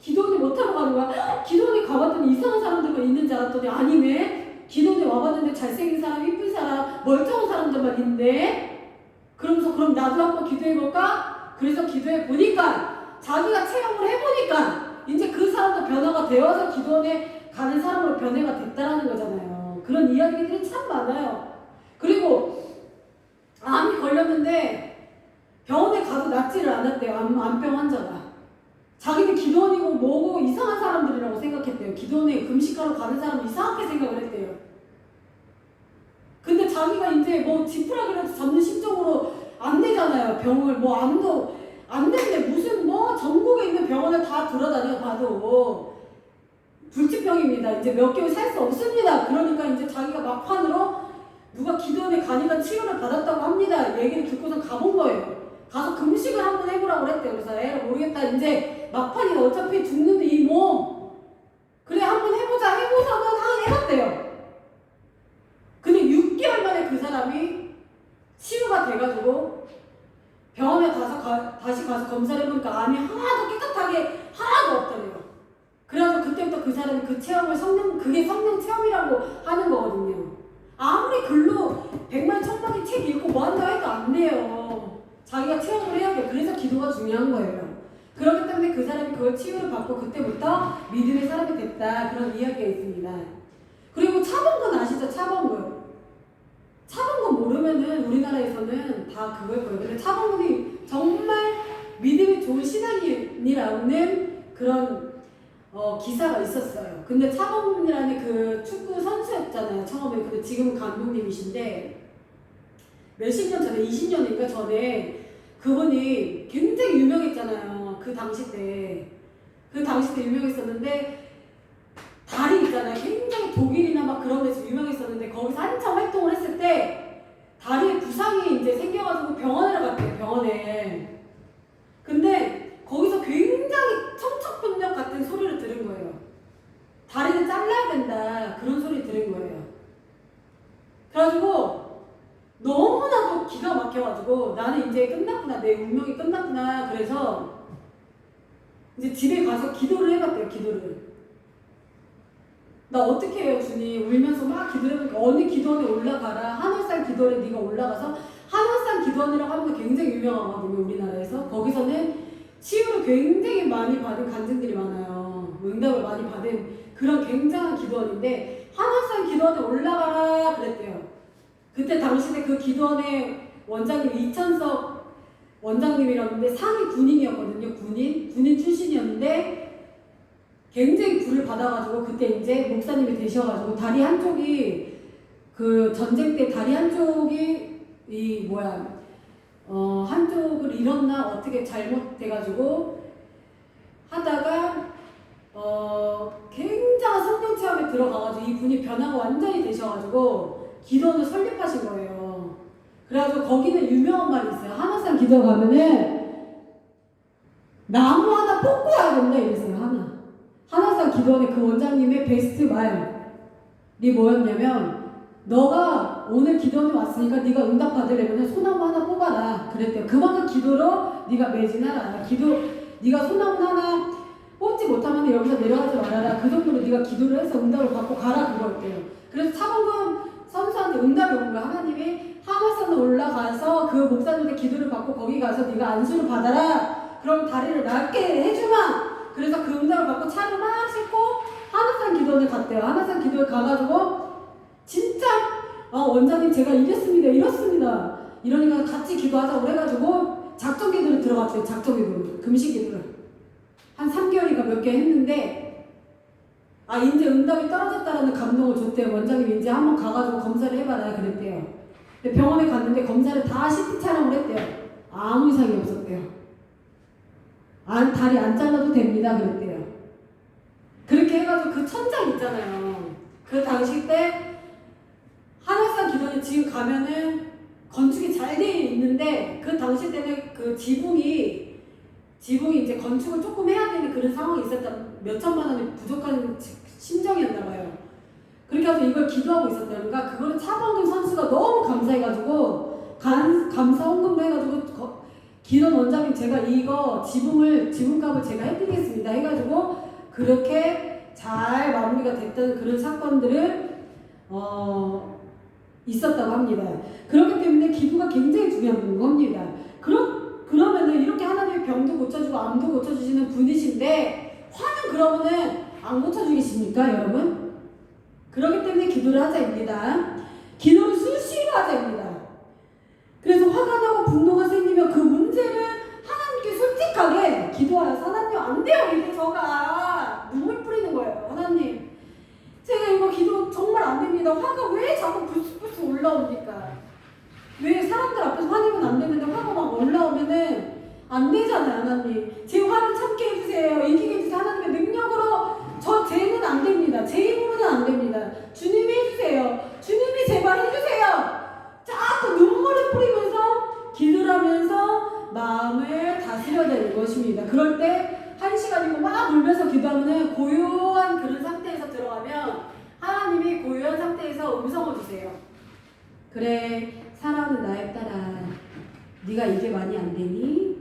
기도원에 못하러 가는 거야? 기도원에 가봤더니 이상한 사람들만 있는 줄 알았더니 아니네. 기도원에 와봤는데 잘생긴 사람, 이쁜 사람, 멀쩡한 사람들만 있네. 그러면서 그럼 나도 한번 기도해볼까? 그래서 기도해보니까, 자기가 체험을 해보니까 이제 그 사람도 변화가 되어서 기도원에 가는 사람으로 변화가 됐다라는 거잖아요. 그런 이야기들이 참 많아요. 그리고 암이 걸렸는데 병원에 가도 낫지를 않았대요. 암병 환자가. 자기는 기도원이고 뭐고 이상한 사람들이라고 생각했대요. 기도원에 금식하러 가는 사람은 이상하게 생각을 했대요. 근데 자기가 이제 뭐 지푸라기라도 잡는 심정으로 안 되잖아요. 병을 뭐 암도 안 되는데 무슨 뭐 전국에 있는 병원을 다 돌아다녀 봐도 불치병입니다. 이제 몇 개월 살 수 없습니다. 그러니까 이제 자기가 막판으로 누가 기도원에 가니까 치료를 받았다고 합니다. 얘기를 듣고서 가본 거예요. 가서 금식을 한번 해보라고 그랬대요. 그래서 에라 모르겠다. 이제 막판이 어차피 죽는데 이 몸. 그래 한번 해보자. 해보자는 해봤대요. 근데 6개월 만에 그 사람이 치유가 돼가지고 병원에 다시 가서 검사를 해보니까 암이 하나도 깨끗하게 하나도 없더래요. 그래서 그때부터 그 사람이 그 체험을 그게 성령 체험이라고 하는 거거든요. 아무리 글로 100만 1000번이 책 읽고 뭐 한다 해도 안 돼요. 자기가 체험을 해야 돼요. 그래서 기도가 중요한 거예요. 그렇기 때문에 그 사람이 그걸 치유를 받고 그때부터 믿음의 사람이 됐다. 그런 이야기가 있습니다. 그리고 차범근 아시죠? 차범근. 차범근 모르면은 우리나라에서는 다 그걸 거예요. 근데 차범근이 정말 믿음이 좋은 신앙인이라는 그런 기사가 있었어요. 근데 차범근이라는 그 축구 선수였잖아요. 처음에. 근데 지금은 감독님이신데 몇십 년 전에, 20년인가 전에 그분이 굉장히 유명했잖아요. 그 당시 때 유명했었는데 다리 있잖아요. 굉장히 독일이나 막 그런 데서 유명했었는데 거기서 한참 활동을 했을 때 다리에 부상이 이제 생겨가지고 병원에 갔대요. 병원에. 근데 거기서 굉장히 청천벽력 같은 소리를 들은 거예요. 다리를 잘라야 된다. 그런 소리 들은 거예요. 그래가지고 너무나도 기가 막혀가지고 나는 이제 끝났구나. 내 운명이 끝났구나. 그래서 이제 집에 가서 기도를 해봤대요. 기도를. 나 어떻게 해요 주님. 울면서 막 기도를 해보니까 어느 기도원에 올라가라. 한월산 기도원에 네가 올라가서, 한월산 기도원이라고 하면 굉장히 유명하거든요. 우리나라에서. 거기서는 치유를 굉장히 많이 받은 간증들이 많아요. 응답을 많이 받은 그런 굉장한 기도원인데 한월산 기도원에 올라가라 그랬대요. 그때 당시에 그 기도원의 원장님 이천석 원장님이었는데 상위 군인이었거든요. 군인 출신이었는데 굉장히 불을 받아가지고 그때 이제 목사님이 되셔가지고 다리 한쪽이 그 전쟁 때 다리 한쪽이 한쪽을 잃었나 어떻게 잘못돼가지고 하다가 굉장한 성령 체험에 들어가가지고 이분이 변화가 완전히 되셔가지고 기도원을 설립하신 거예요. 그래가지고 거기는 유명한 말이 있어요. 하나산 기도 가면은 나무 하나 뽑고 와야 된다 이랬어요. 하나산 기도원의 그 원장님의 베스트 말이 뭐였냐면 너가 오늘 기도원에 왔으니까 네가 응답 받으려면 소나무 하나 뽑아라 그랬대요. 그만큼 기도로 네가 매진하라. 네가 소나무 하나 뽑지 못하면 여기서 내려가지 말아라. 그 정도로 네가 기도를 해서 응답을 받고 가라 그거였대요. 그래서 차범근 선수한테 응답이 온 거야. 하나님이 하나산에 올라가서 그 목사님한테 기도를 받고 거기 가서 네가 안수를 받아라. 그럼 다리를 낫게 해주마. 그래서 그 응답을 받고 차를 막 싣고 하나산 기도원에 갔대요. 하나산 기도에 가가지고 진짜 원장님 제가 이렇습니다. 이러니까 같이 기도하자고 해가지고 작정 기도를 들어갔대요. 작정 기도를. 금식 기도를. 한 3개월인가 몇 개 했는데 이제 응답이 떨어졌다라는 감동을 줬대요. 원장님이 이제 한번 가가지고 검사를 해봐라 그랬대요. 근데 병원에 갔는데 검사를 다 CT 촬영을 했대요. 아무 이상이 없었대요. 다리 안 잘라도 됩니다 그랬대요. 그렇게 해가지고 그 천장 있잖아요. 그 당시 때 하나산 기도원에 지금 가면은 건축이 잘 돼 있는데 그 당시 때는 그 지붕이 이제 건축을 조금 해야 되는 그런 상황이 있었다. 몇천만 원이 부족한 심정이었나 봐요. 그렇게 해서 이걸 기도하고 있었대요. 그러니까 그거를 차범근 선수가 너무 감사해가지고 감사 헌금을 해가지고 기도원 원장님 제가 이거 지붕값을 제가 해드리겠습니다 해가지고 그렇게 잘 마무리가 됐던 그런 사건들을 있었다고 합니다. 그렇기 때문에 기도가 굉장히 중요한 겁니다. 그러면은 이렇게 하나님의 병도 고쳐주고 암도 고쳐주시는 분이신데 화는 그러면은 안 고쳐주겠습니까 여러분? 그렇기 때문에 기도를 하자입니다. 기도를 수시로 하자입니다. 그래서 화가 나고 분노가 생기면 그 문제를 하나님께 솔직하게 기도하여서 하나님 안 돼요 이게 저가 눈물 뿌리는 거예요. 하나님 제가 이거 기도 정말 안 됩니다. 화가 왜 자꾸 불쑥불쑥 올라옵니까? 왜 사람들 앞에서 화내면 안 되는데 화가 막 올라오면은 안 되잖아요. 하나님 제 화를 참게 해주세요. 이기게 해주세요. 하나님의 능력으로 쟤는 안 됩니다. 제 힘으로는 안 됩니다. 주님이 해주세요. 주님이 제발 해주세요. 자꾸 눈물을 뿌리면서 기도를 하면서 마음을 다스려야 되는 것입니다. 그럴 때 1시간이고 막 울면서 기도하면 고요한 그런 상태에서 들어가면 하나님이 고요한 상태에서 음성을 주세요. 그래 사랑하는 나의 딸아 네가 이게 많이 안 되니?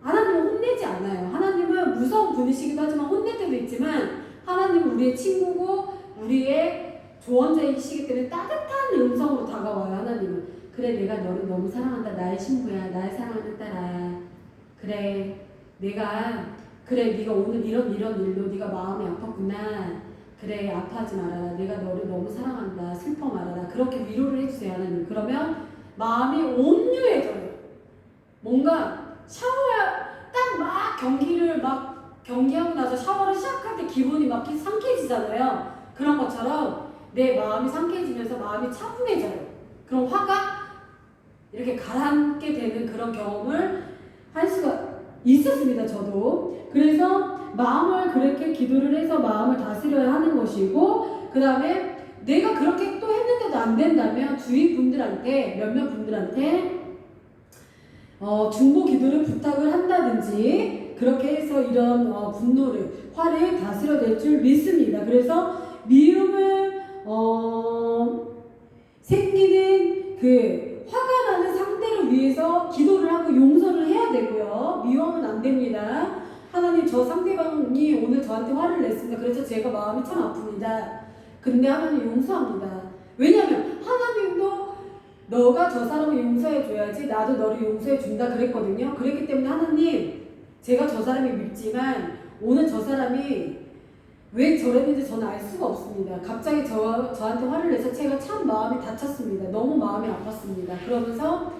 하나님은 혼내지 않아요. 하나님은 무서운 분이시기도 하지만 혼낼 때도 있지만 하나님은 우리의 친구고 우리의 조언자이시기 때문에 따뜻한 음성으로 다가와요. 하나님은 그래 내가 너를 너무 사랑한다. 나의 신부야. 나의 사랑하는 딸아. 그래 네가 오늘 이런 일로 네가 마음이 아팠구나. 그래 아파하지 말아라. 내가 너를 너무 사랑한다. 슬퍼 말아라. 그렇게 위로를 해주세요. 하나님. 그러면 마음이 온유해져요. 뭔가 딱 막 경기하고 나서 샤워를 시작할 때 기분이 막 상쾌해지잖아요. 그런 것처럼 내 마음이 상쾌해지면서 마음이 차분해져요. 그럼 화가 이렇게 가라앉게 되는 그런 경험을 할 수가 있었습니다. 저도. 그래서 마음을 그렇게 기도를 해서 마음을 다스려야 하는 것이고 그 다음에 내가 그렇게 또 했는데도 안 된다면 주위 분들한테 몇몇 분들한테 중보 기도를 부탁을 한다든지 그렇게 해서 이런 화를 다스려낼 줄 믿습니다. 그래서 미움을 생기는 그 화가 나는 상태를 위해서 기도를 하고 용서를 해야 되고요. 미워하면 안 됩니다. 하나님 저 상대방이 오늘 저한테 화를 냈습니다. 그래서 제가 마음이 참 아픕니다. 근데 하나님 용서합니다. 왜냐하면 하나님도 너가 저 사람을 용서해줘야지 나도 너를 용서해준다 그랬거든요. 그랬기 때문에 하나님 제가 저 사람이 밉지만 오늘 저 사람이 왜 저랬는지 저는 알 수가 없습니다. 갑자기 저한테 화를 내서 제가 참 마음이 다쳤습니다. 너무 마음이 아팠습니다. 그러면서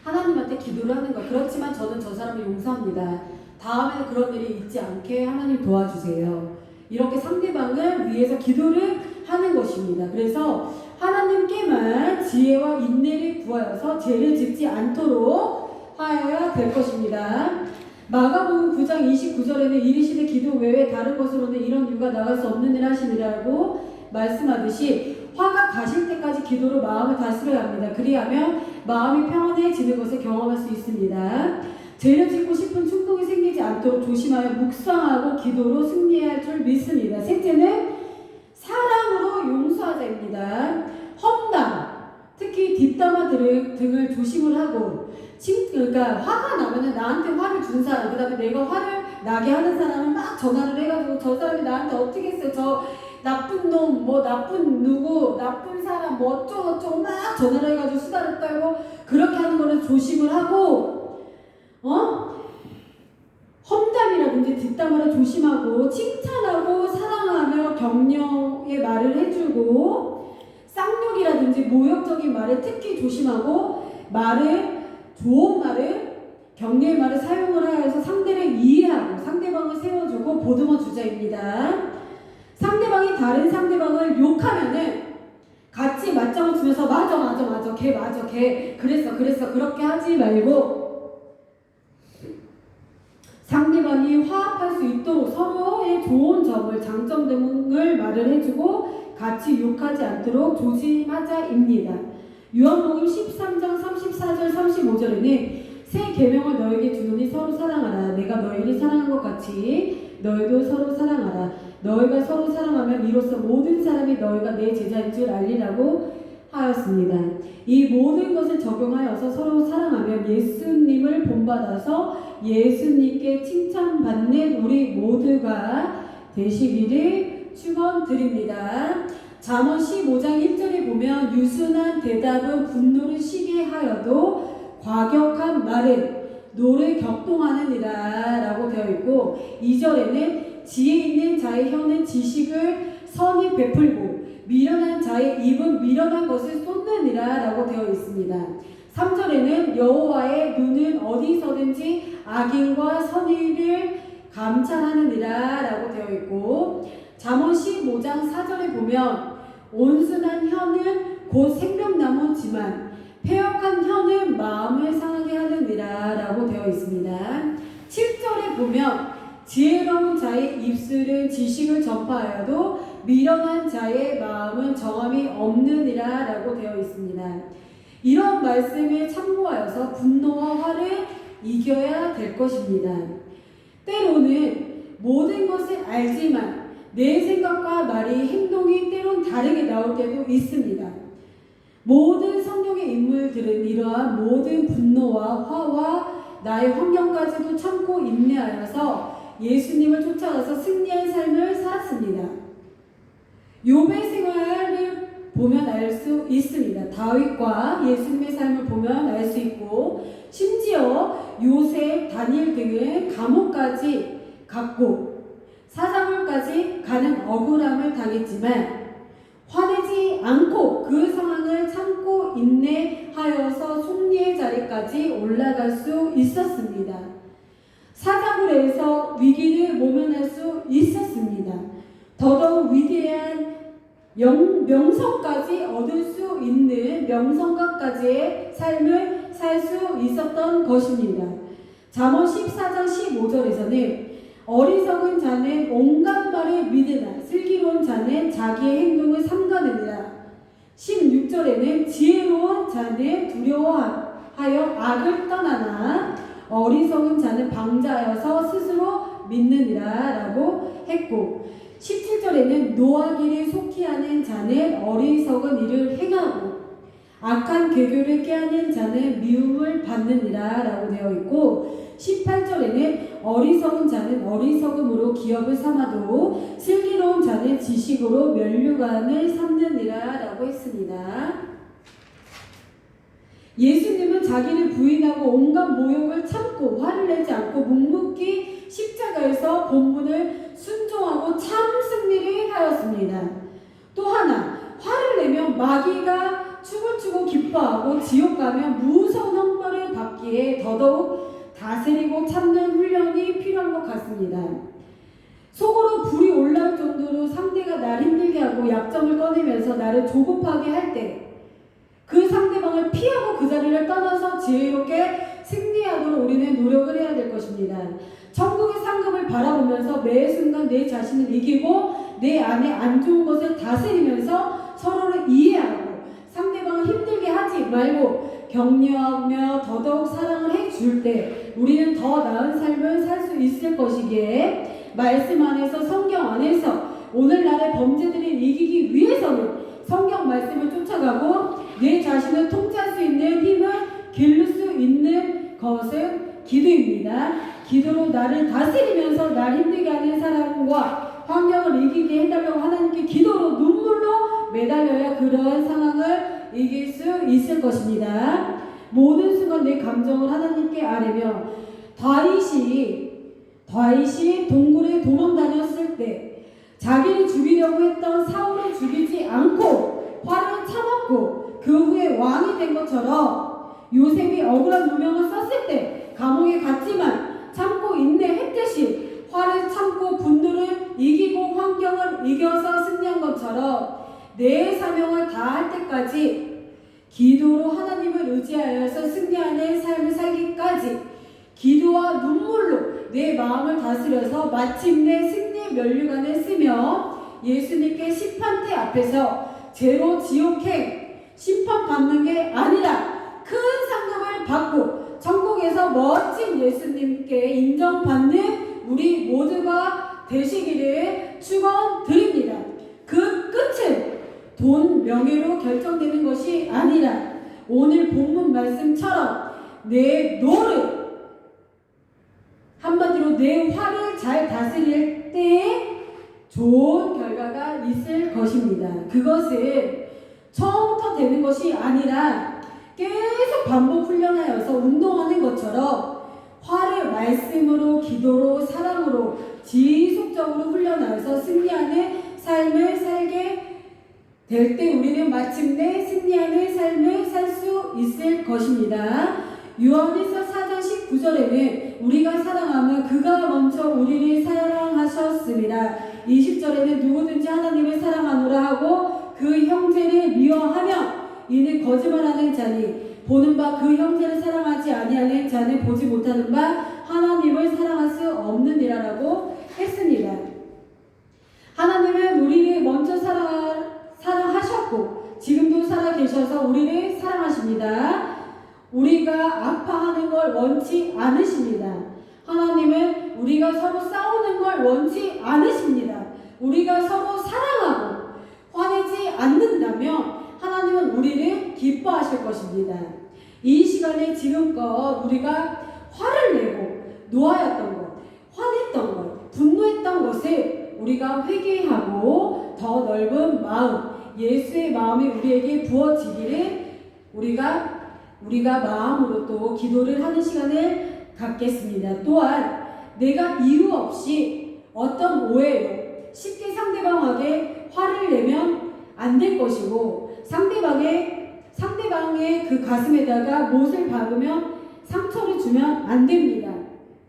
하나님한테 기도를 하는 거예요. 그렇지만 저는 저 사람을 용서합니다. 다음에는 그런 일이 있지 않게 하나님 도와주세요. 이렇게 상대방을 위해서 기도를 하는 것입니다. 그래서 하나님께만 지혜와 인내를 구하여서 죄를 짓지 않도록 하여야 될 것입니다. 마가복음 9장 29절에는 이르시되 기도 외에 다른 것으로는 이런 유가 나갈 수 없느니라 하시니라고 말씀하듯이 화가 가실 때까지 기도로 마음을 다스려야 합니다. 그리하면 마음이 평안해지는 것을 경험할 수 있습니다. 죄를 짓고 싶은 충동이 생기지 않도록 조심하여 묵상하고 기도로 승리해야 할 줄 믿습니다. 셋째는 사랑으로 용서하자입니다. 험담, 특히 뒷담화 등을 조심을 하고 그러니까 화가 나면은 나한테 화를 준 사람, 그 다음에 내가 화를 나게 하는 사람은 막 전화를 해가지고 저 사람이 나한테 어떻게 했어요? 저 나쁜 놈, 뭐 나쁜 누구, 나쁜 사람, 뭐 어쩌고저쩌고 막 전화를 해가지고 수다를 떨고 그렇게 하는 거는 조심을 하고 험담이라든지 뒷담화를 조심하고 칭찬하고 사랑하며 격려의 말을 해주고 쌍욕이라든지 모욕적인 말을 특히 조심하고 좋은 말을 격려의 말을 사용을 하여서 상대를 이해하고 상대방을 세워주고 보듬어 주자입니다. 상대방이 다른 상대방을 욕하면은 같이 맞장구 치면서 맞아 걔 그랬어 그렇게 하지 말고 상대방이 화합할 수 있도록 서로의 좋은 점을 장점 등을 말을 해주고 같이 욕하지 않도록 조심하자입니다. 요한복음 13장 34절 35절에는 새 계명을 너에게 주노니 서로 사랑하라. 내가 너희를 사랑한 것 같이 너희도 서로 사랑하라. 너희가 서로 사랑하면 이로써 모든 사람이 너희가 내 제자인 줄 알리라고 하였습니다. 이 모든 것을 적용하여서 서로 사랑하면 예수님을 본받아서 예수님께 칭찬받는 우리 모두가 되시기를 축원드립니다. 잠언 15장 1절에 보면 유순한 대답은 분노를 쉬게 하여도 과격한 말은 노를 격동하느니라 라고 되어 있고 2절에는 지혜 있는 자의 혀는 지식을 선히 베풀고 미련한 자의 입은 미련한 것을 쏟느니라 라고 되어 있습니다. 3절에는 여호와의 눈은 어디서든지 악인과 선의를 감찰하느니라 라고 되어 있고 잠언 15장 4절에 보면 온순한 혀는 곧 생명나무지만 패역한 혀는 마음을 상하게 하느니라 라고 되어 있습니다. 7절에 보면 지혜로운 자의 입술은 지식을 전파하여도 미련한 자의 마음은 정함이 없느니라 라고 되어 있습니다. 이런 말씀을 참고하여서 분노와 화를 이겨야 될 것입니다. 때로는 모든 것을 알지만 내 생각과 말이 행동이 때론 다르게 나올 때도 있습니다. 모든 성경의 인물들은 이러한 모든 분노와 화와 나의 환경까지도 참고 인내하여서 예수님을 쫓아가서 승리한 삶을 살았습니다. 욥의 생활을 보면 알 수 있습니다. 다윗과 예수님의 삶을 보면 알 수 있고 심지어 요셉, 다니엘 등은 감옥까지 갔고 사자굴까지 가는 억울함을 당했지만 화내지 않고 그 상황을 참고 인내하여서 승리의 자리까지 올라갈 수 있었습니다. 사자굴에서 위기를 모면할 수 있었습니다. 더더욱 위대한 명성까지 얻을 수 있는 명성가까지의 삶을 살 수 있었던 것입니다. 잠언 14장 15절에서는 어리석은 자는 온갖 말을 믿으나 슬기로운 자는 자기의 행동을 삼가느니라. 16절에는 지혜로운 자는 두려워하여 악을 떠나나 어리석은 자는 방자하여서 스스로 믿느니라 라고 했고 17절에는 노하기를 속히 하는 자는 어리석은 일을 행하고 악한 계교를 깨하는 자는 미움을 받느니라 라고 되어 있고 18절에는 어리석은 자는 어리석음으로 기업을 삼아도 슬기로운 자는 지식으로 면류관을 삼느니라 라고 했습니다. 예수님은 자기를 부인하고 온갖 모욕을 참고 화를 내지 않고 묵묵히 십자가에서 본문을 순종하고 참 승리를 하였습니다. 또 하나, 화를 내면 마귀가 춤을 추고 기뻐하고 지옥 가면 무서운 형벌을 받기에 더더욱 다스리고 참는 훈련이 필요한 것 같습니다. 속으로 불이 올라올 정도로 상대가 나를 힘들게 하고 약점을 꺼내면서 나를 조급하게 할 때 그 상대방을 피하고 그 자리를 떠나서 지혜롭게 승리하도록 우리는 노력을 해야 될 것입니다. 천국의 상급을 바라보면서 매 순간 내 자신을 이기고 내 안에 안 좋은 것을 다스리면서 서로를 이해하고 상대방을 힘들게 하지 말고 격려하며 더더욱 사랑을 해줄 때 우리는 더 나은 삶을 살 수 있을 것이기에 말씀 안에서 성경 안에서 오늘날의 범죄들을 이기기 위해서는 성경 말씀을 쫓아가고 내 자신을 통제할 수 있는 힘을 기를 수 있는 것은 기도입니다. 기도로 나를 다스리면서 날 힘들게 하는 사람과 환경을 이기게 해달라고 하나님께 기도로 눈물로 매달려야 그러한 상황을 이길 수 있을 것입니다. 모든 순간 내 감정을 하나님께 아뢰며 다윗이 동굴에 도망 다녔을 때 자기를 죽이려고 했던 사울을 죽이지 않고 화를 참았고 그 후에 왕이 된 것처럼 요셉이 억울한 누명을 썼을 때 감옥에 갔지만 참고 인내했듯이 화를 참고 분노를 이기고 환경을 이겨서 승리한 것처럼 내 사명을 다할 때까지 기도로 하나님을 의지하여서 승리하는 삶을 살기까지 기도와 눈물로 내 마음을 다스려서 마침내 승리의 면류관을 쓰며 예수님께 심판대 앞에서 죄로 지옥행 심판받는 게 아니라 큰 상급을 받고 천국에서 멋진 예수님께 인정받는 우리 모두가 되시기를 축원드립니다. 그 끝은 돈, 명예로 결정되는 것이 아니라 오늘 본문 말씀처럼 내 노를 한마디로 내 화를 잘 다스릴 때에 좋은 결과가 있을 것입니다. 그것은 처음부터 되는 것이 아니라 계속 반복 훈련하여서 운동하는 것처럼 화를 말씀으로, 기도로, 사랑으로 지속적으로 훈련하여서 승리하는 삶을 살게 될 때 우리는 마침내 승리하는 삶을 살 수 있을 것입니다. 요한일서 4장 19절에는 우리가 사랑하면 그가 먼저 우리를 사랑하셨습니다. 20절에는 누구든지 하나님을 사랑하노라 하고 그 형제를 미워하며 이는 거짓말하는 자니 보는 바 그 형제를 사랑하지 아니하는 자는 보지 못하는 바 하나님을 사랑할 수 없느니라라고 했습니다. 하나님은 우리를 먼저 사랑하셨고 지금도 살아계셔서 우리를 사랑하십니다. 우리가 아파하는 걸 원치 않으십니다. 하나님은 우리가 서로 싸우는 걸 원치 않으십니다. 우리가 서로 사랑하고 화내지 않는다면 하나님은 우리를 기뻐하실 것입니다. 이 시간에 지금껏 우리가 화를 내고 노하였던 것, 화냈던 것, 분노했던 것을 우리가 회개하고 더 넓은 마음, 예수의 마음이 우리에게 부어지기를 우리가 마음으로 또 기도를 하는 시간을 갖겠습니다. 또한 내가 이유 없이 어떤 오해로 쉽게 상대방에게 화를 내면 안 될 것이고 상대방의 그 가슴에다가 못을 박으면 상처를 주면 안 됩니다.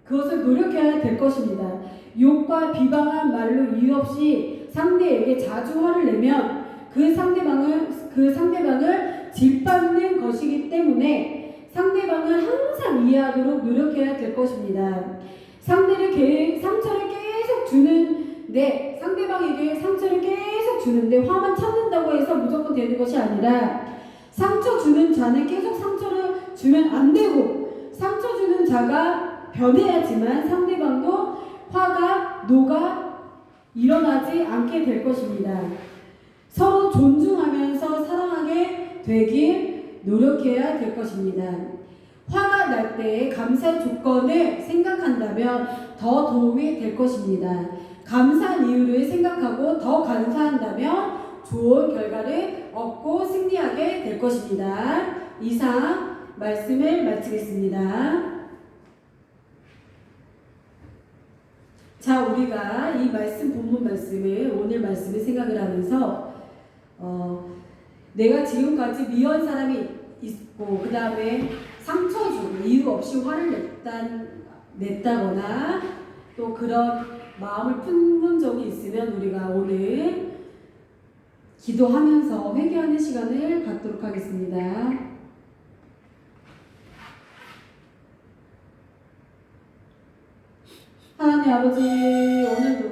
그것을 노력해야 될 것입니다. 욕과 비방한 말로 이유 없이 상대에게 자주 화를 내면 그 상대방을 짓밟는 것이기 때문에 상대방을 항상 이해하도록 노력해야 될 것입니다. 상처를 계속 주는데 상대방에게 상처를 계속 주는데 화만 참는다고 해서 무조건 되는 것이 아니라 상처 주는 자는 계속 상처를 주면 안 되고 상처 주는 자가 변해야지만 상대방도 화가 노가 일어나지 않게 될 것입니다. 서로 존중하면서 사랑하게 되길 노력해야 될 것입니다. 화가 날 때 감사의 조건을 생각한다면 더 도움이 될 것입니다. 감사한 이유를 생각하고 더 감사한다면 좋은 결과를 얻고 승리하게 될 것입니다. 이상 말씀을 마치겠습니다. 자, 우리가 이 말씀, 본문 말씀을, 오늘 말씀을 생각을 하면서, 내가 지금까지 미워한 사람이 있고, 그 다음에 상처 주고, 이유 없이 화를 냈다거나, 또 그런 마음을 품은 적이 있으면 우리가 오늘 기도하면서 회개하는 시간을 갖도록 하겠습니다. 하나님 아버지, 오늘도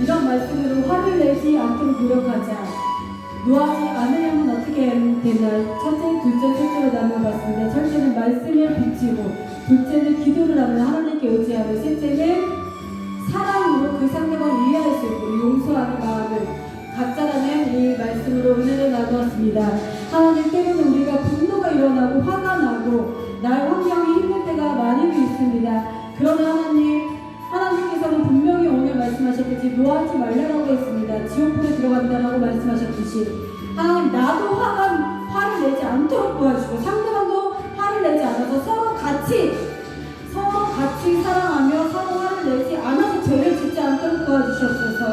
이런 말씀으로 화를 내지 않도록 노력하자. 노하지 않으려면 어떻게 되나? 첫째, 둘째, 셋째로 나눠봤습니다. 첫째는 말씀을 비치고, 둘째는 기도를 하며 하나님께 의지하며, 셋째는 사랑으로 그 상대방을 이해할 수 있고 용서하는 마음을 갖자라는 이 말씀으로 은혜를 나누었습니다. 하나님, 때로는 우리가 분노가 일어나고 화가 나고 나의 환경이 힘들 때가 많이 있습니다. 그러나 하나님께서는 분명히 오늘 말씀하셨듯이 노하지 말라고 했습니다. 지옥불에 들어간다라고 말씀하셨듯이 하나님, 나도 화를 내지 않도록 도와주고 상대방도 화를 내지 않아서 서로 같이 사랑하며 서로 화를 내지 않아서 죄를 짓지 않도록 도와주시옵소서.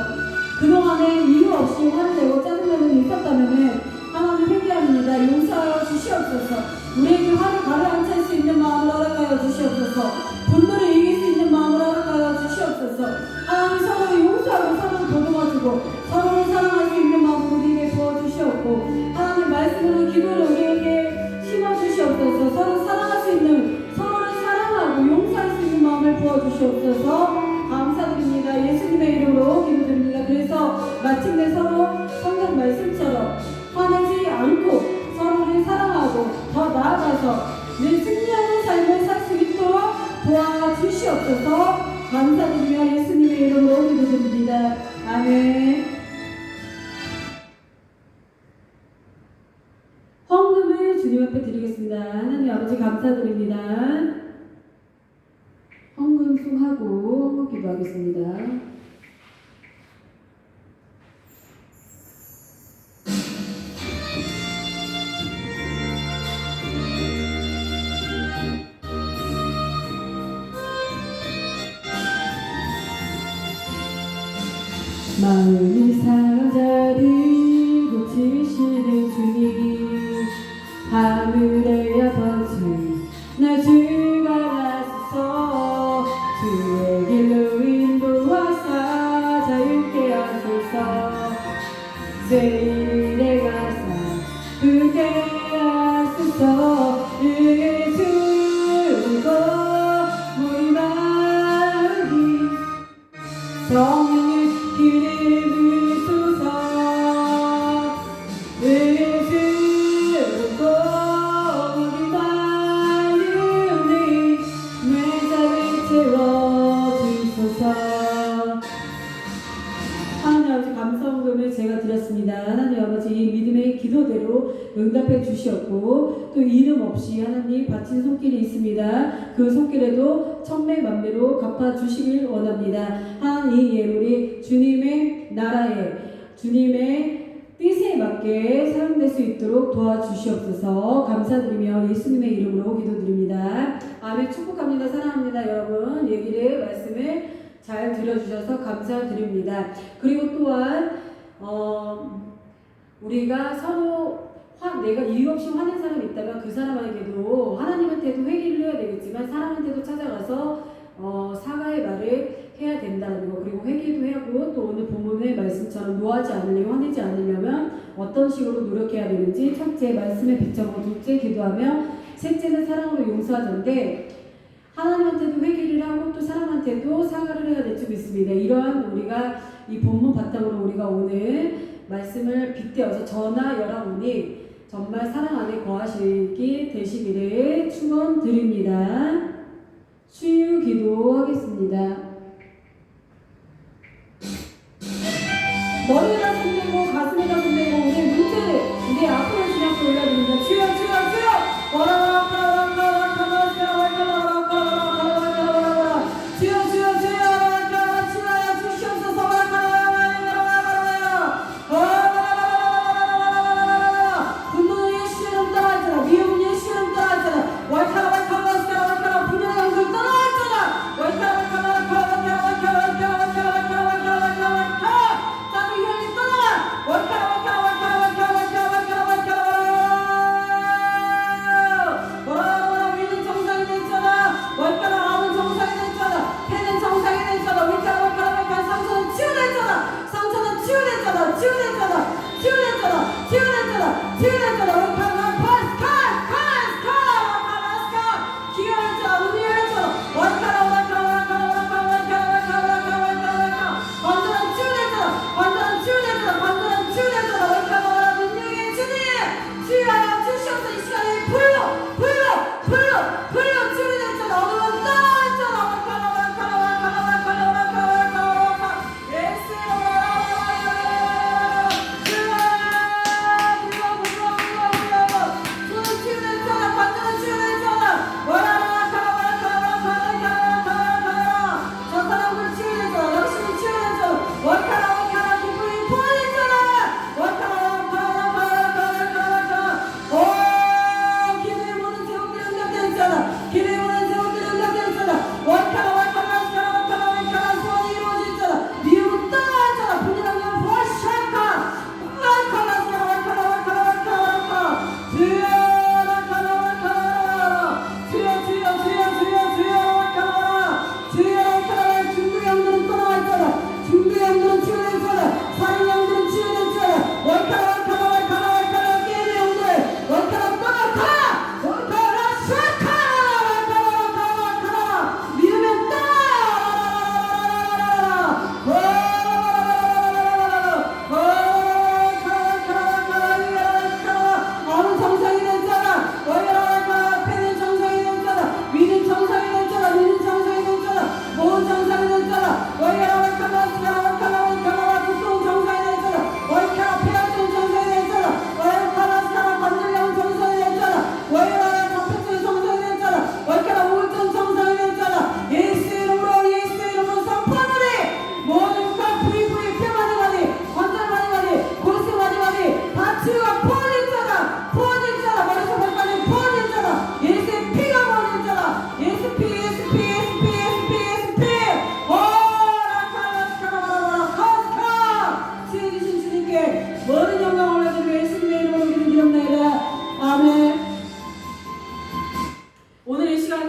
그동안에 이유 없이 화를 내고 짜증내는 일이 있었다면 하나님 회개합니다. 용서하여 주시옵소서. 우리에게 화를 가라앉힐 수 있는 마음을 허락하여 주시옵소서. 분노를 이길 수 있는 마음을 허락하여 주시옵소서. 하나님, 서로 용서하고 서로 도와주고 서로를 사랑할 수 있는 마음을 우리에게 부어주시옵고, 하나님 말씀으로 기도를 우리에게 심어주시옵소서. 서로 사랑할 수 있는, 서로를 사랑하고 용서할 수 있는 마음을 부어주시옵소서. 감사드립니다. 예수님의 이름으로 기도드립니다. 그래서 마침내 서로 성경 말씀처럼 화내지 않고 서로를 사랑하고 더 나아가서 늘 승리하는 삶을 살 수 있도록 도와주시옵소서. 감사드리며 예수님의 이름으로 기도드립니다. 아멘. 헌금을 주님 앞에 드리겠습니다. 하나님 아버지, 감사드립니다. 헌금 송하고 헌금 기도하겠습니다. 마음이 상한 자를 고치시는 주님, 하늘의 아버지, 나 주가 나서서 주의 길로 인도하사 자유케 하소서. 제1의 가사 그게 하소서. 주고 우리 마음이 성령의 기름 부으소서. 주고 우리 마음이 내 잠을 채워주소서. 하나님 아버지, 감사헌금을 제가 드렸습니다. 하나님 아버지, 이 믿음의 기도대로 응답해 주시었고, 또 이름 없이 하나님 바친 손길이 있습니다. 그 손길에도 천배만배로 갚아주시길 원합니다. 하나님, 이 예물이 주님의 나라에, 주님의 뜻에 맞게 사용될 수 있도록 도와주시옵소서. 감사드리며 예수님의 이름으로 기도드립니다. 아멘. 축복합니다. 사랑합니다. 여러분, 얘기를, 말씀을 잘 들어주셔서 감사드립니다. 그리고 또한 우리가 서로 내가 이유 없이 화낸 사람이 있다면 그 사람에게도, 하나님한테도 회개를 해야 되겠지만 사람한테도 찾아가서 사과의 말을 해야 된다는 거, 그리고 회개도 하고, 또 오늘 본문의 말씀처럼 노하지 않으려고, 화내지 않으려면 어떤 식으로 노력해야 되는지, 첫째 말씀에 비춰보고, 둘째 기도하며, 셋째는 사랑으로 용서하던데, 하나님한테도 회개를 하고 또 사람한테도 사과를 해야 될 줄 믿습니다. 이러한 우리가 이 본문 바탕으로 우리가 오늘 말씀을 빗대어서 저나 여러분이 정말 사랑 안에 거하시기 되시기를 축원드립니다. 치유 기도하겠습니다. 머리에다 손대고 가슴에다 손대고 우리 문제를 우리 앞으로 지나서 올려드립니다. 주여 주여 주여 와라와라와라와라와라와라와라와라 주여 주여 주여 와라와라와라 주시옵소서. 와라와라와라와라와라와라 분노는 예수의 이름 떠나갈지라, 미움은 예수의 이름 떠나갈지라, 와이카라와이카라와이카라 분노의 영들 떠나갈지라, 와이카라와이카라와이카라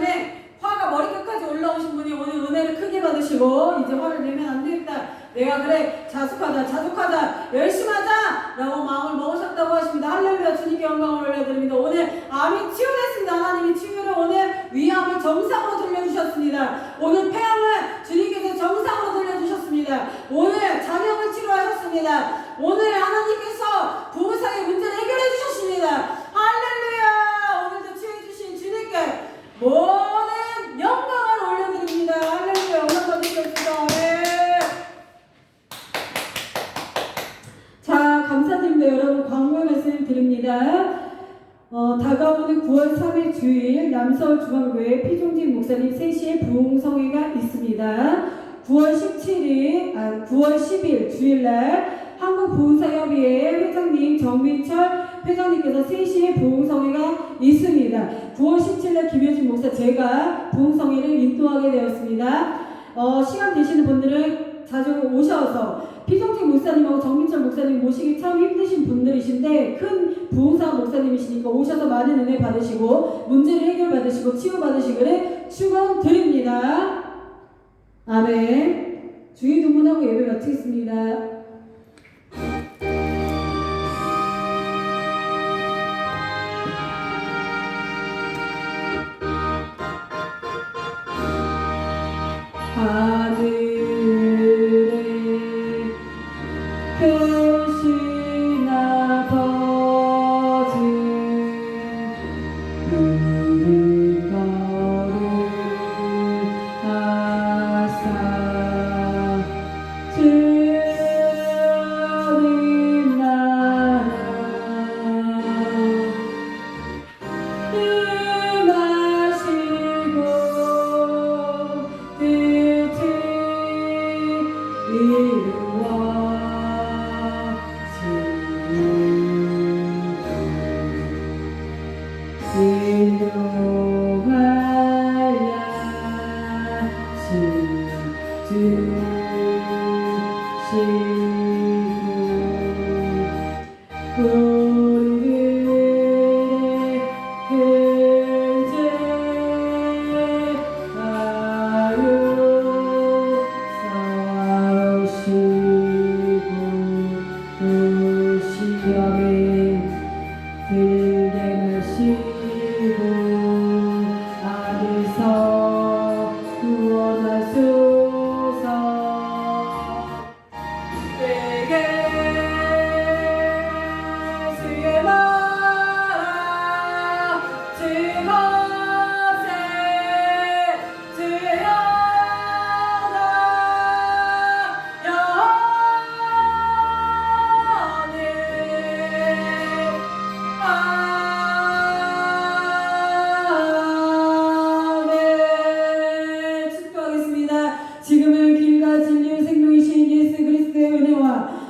때문에 화가 머리끝까지 올라오신 분이 오늘 은혜를 크게 받으시고 이제 화를 내면 안 되겠다. 내가 그래 자숙하자 열심히 하자 라고 마음을 먹으셨다고 하십니다. 할렐루야. 주님께 영광을 올려드립니다. 오늘 암이 치유됐습니다. 하나님이 치유를 오늘 위암을 정상으로 돌려주셨습니다. 오늘 폐암을 주님께서 정상으로 돌려주셨습니다. 오늘 장염을 치료하셨습니다. 오늘 하나님께서 부부상의 문제를 해결해 주셨습니다. 할렐루야. 오늘도 치유해 주신 주님께 모든 영광을 올려드립니다. 할렐루야. 영광 받으셨습니다. 네. 자, 감사드립니다. 여러분 광고의 말씀 드립니다. 다가오는 9월 3일 주일 남서울 중앙교회 피종진 목사님 3시에 부흥성회가 있습니다. 9월 10일 주일날 한국부흥사협의회 회장님 정민철 회장님께서 3시에 부흥성회가 있습니다. 9월 17일 김효진 목사 제가 부흥성회를 인도하게 되었습니다. 시간 되시는 분들은 자주 오셔서 피종진 목사님하고 정민철 목사님 모시기 참 힘드신 분들이신데 큰 부흥사 목사님이시니까 오셔서 많은 은혜 받으시고 문제를 해결받으시고 치유받으시기를 축원드립니다. 아멘. 주의 동문하고 예배 마치겠습니다. 하늘에 표시나 버진 우리 거를 하사 주님 나라 임하시고 뜻을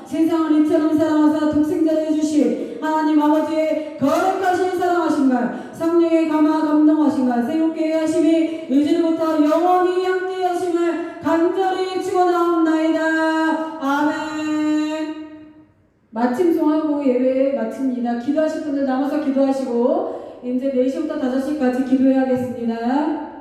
세상을 이처럼 사랑하사 독생자를 해주신 하나님 아버지의 거룩하신 사랑하신가 성령의 감화 감동하신가 새롭게 하심이 이제부터 영원히 함께 하심을 간절히 축원하옵나이다. 아멘. 마침송하고 예배 마칩니다. 기도하실 분들 남아서 기도하시고 이제 4시부터 5시까지 기도해야겠습니다.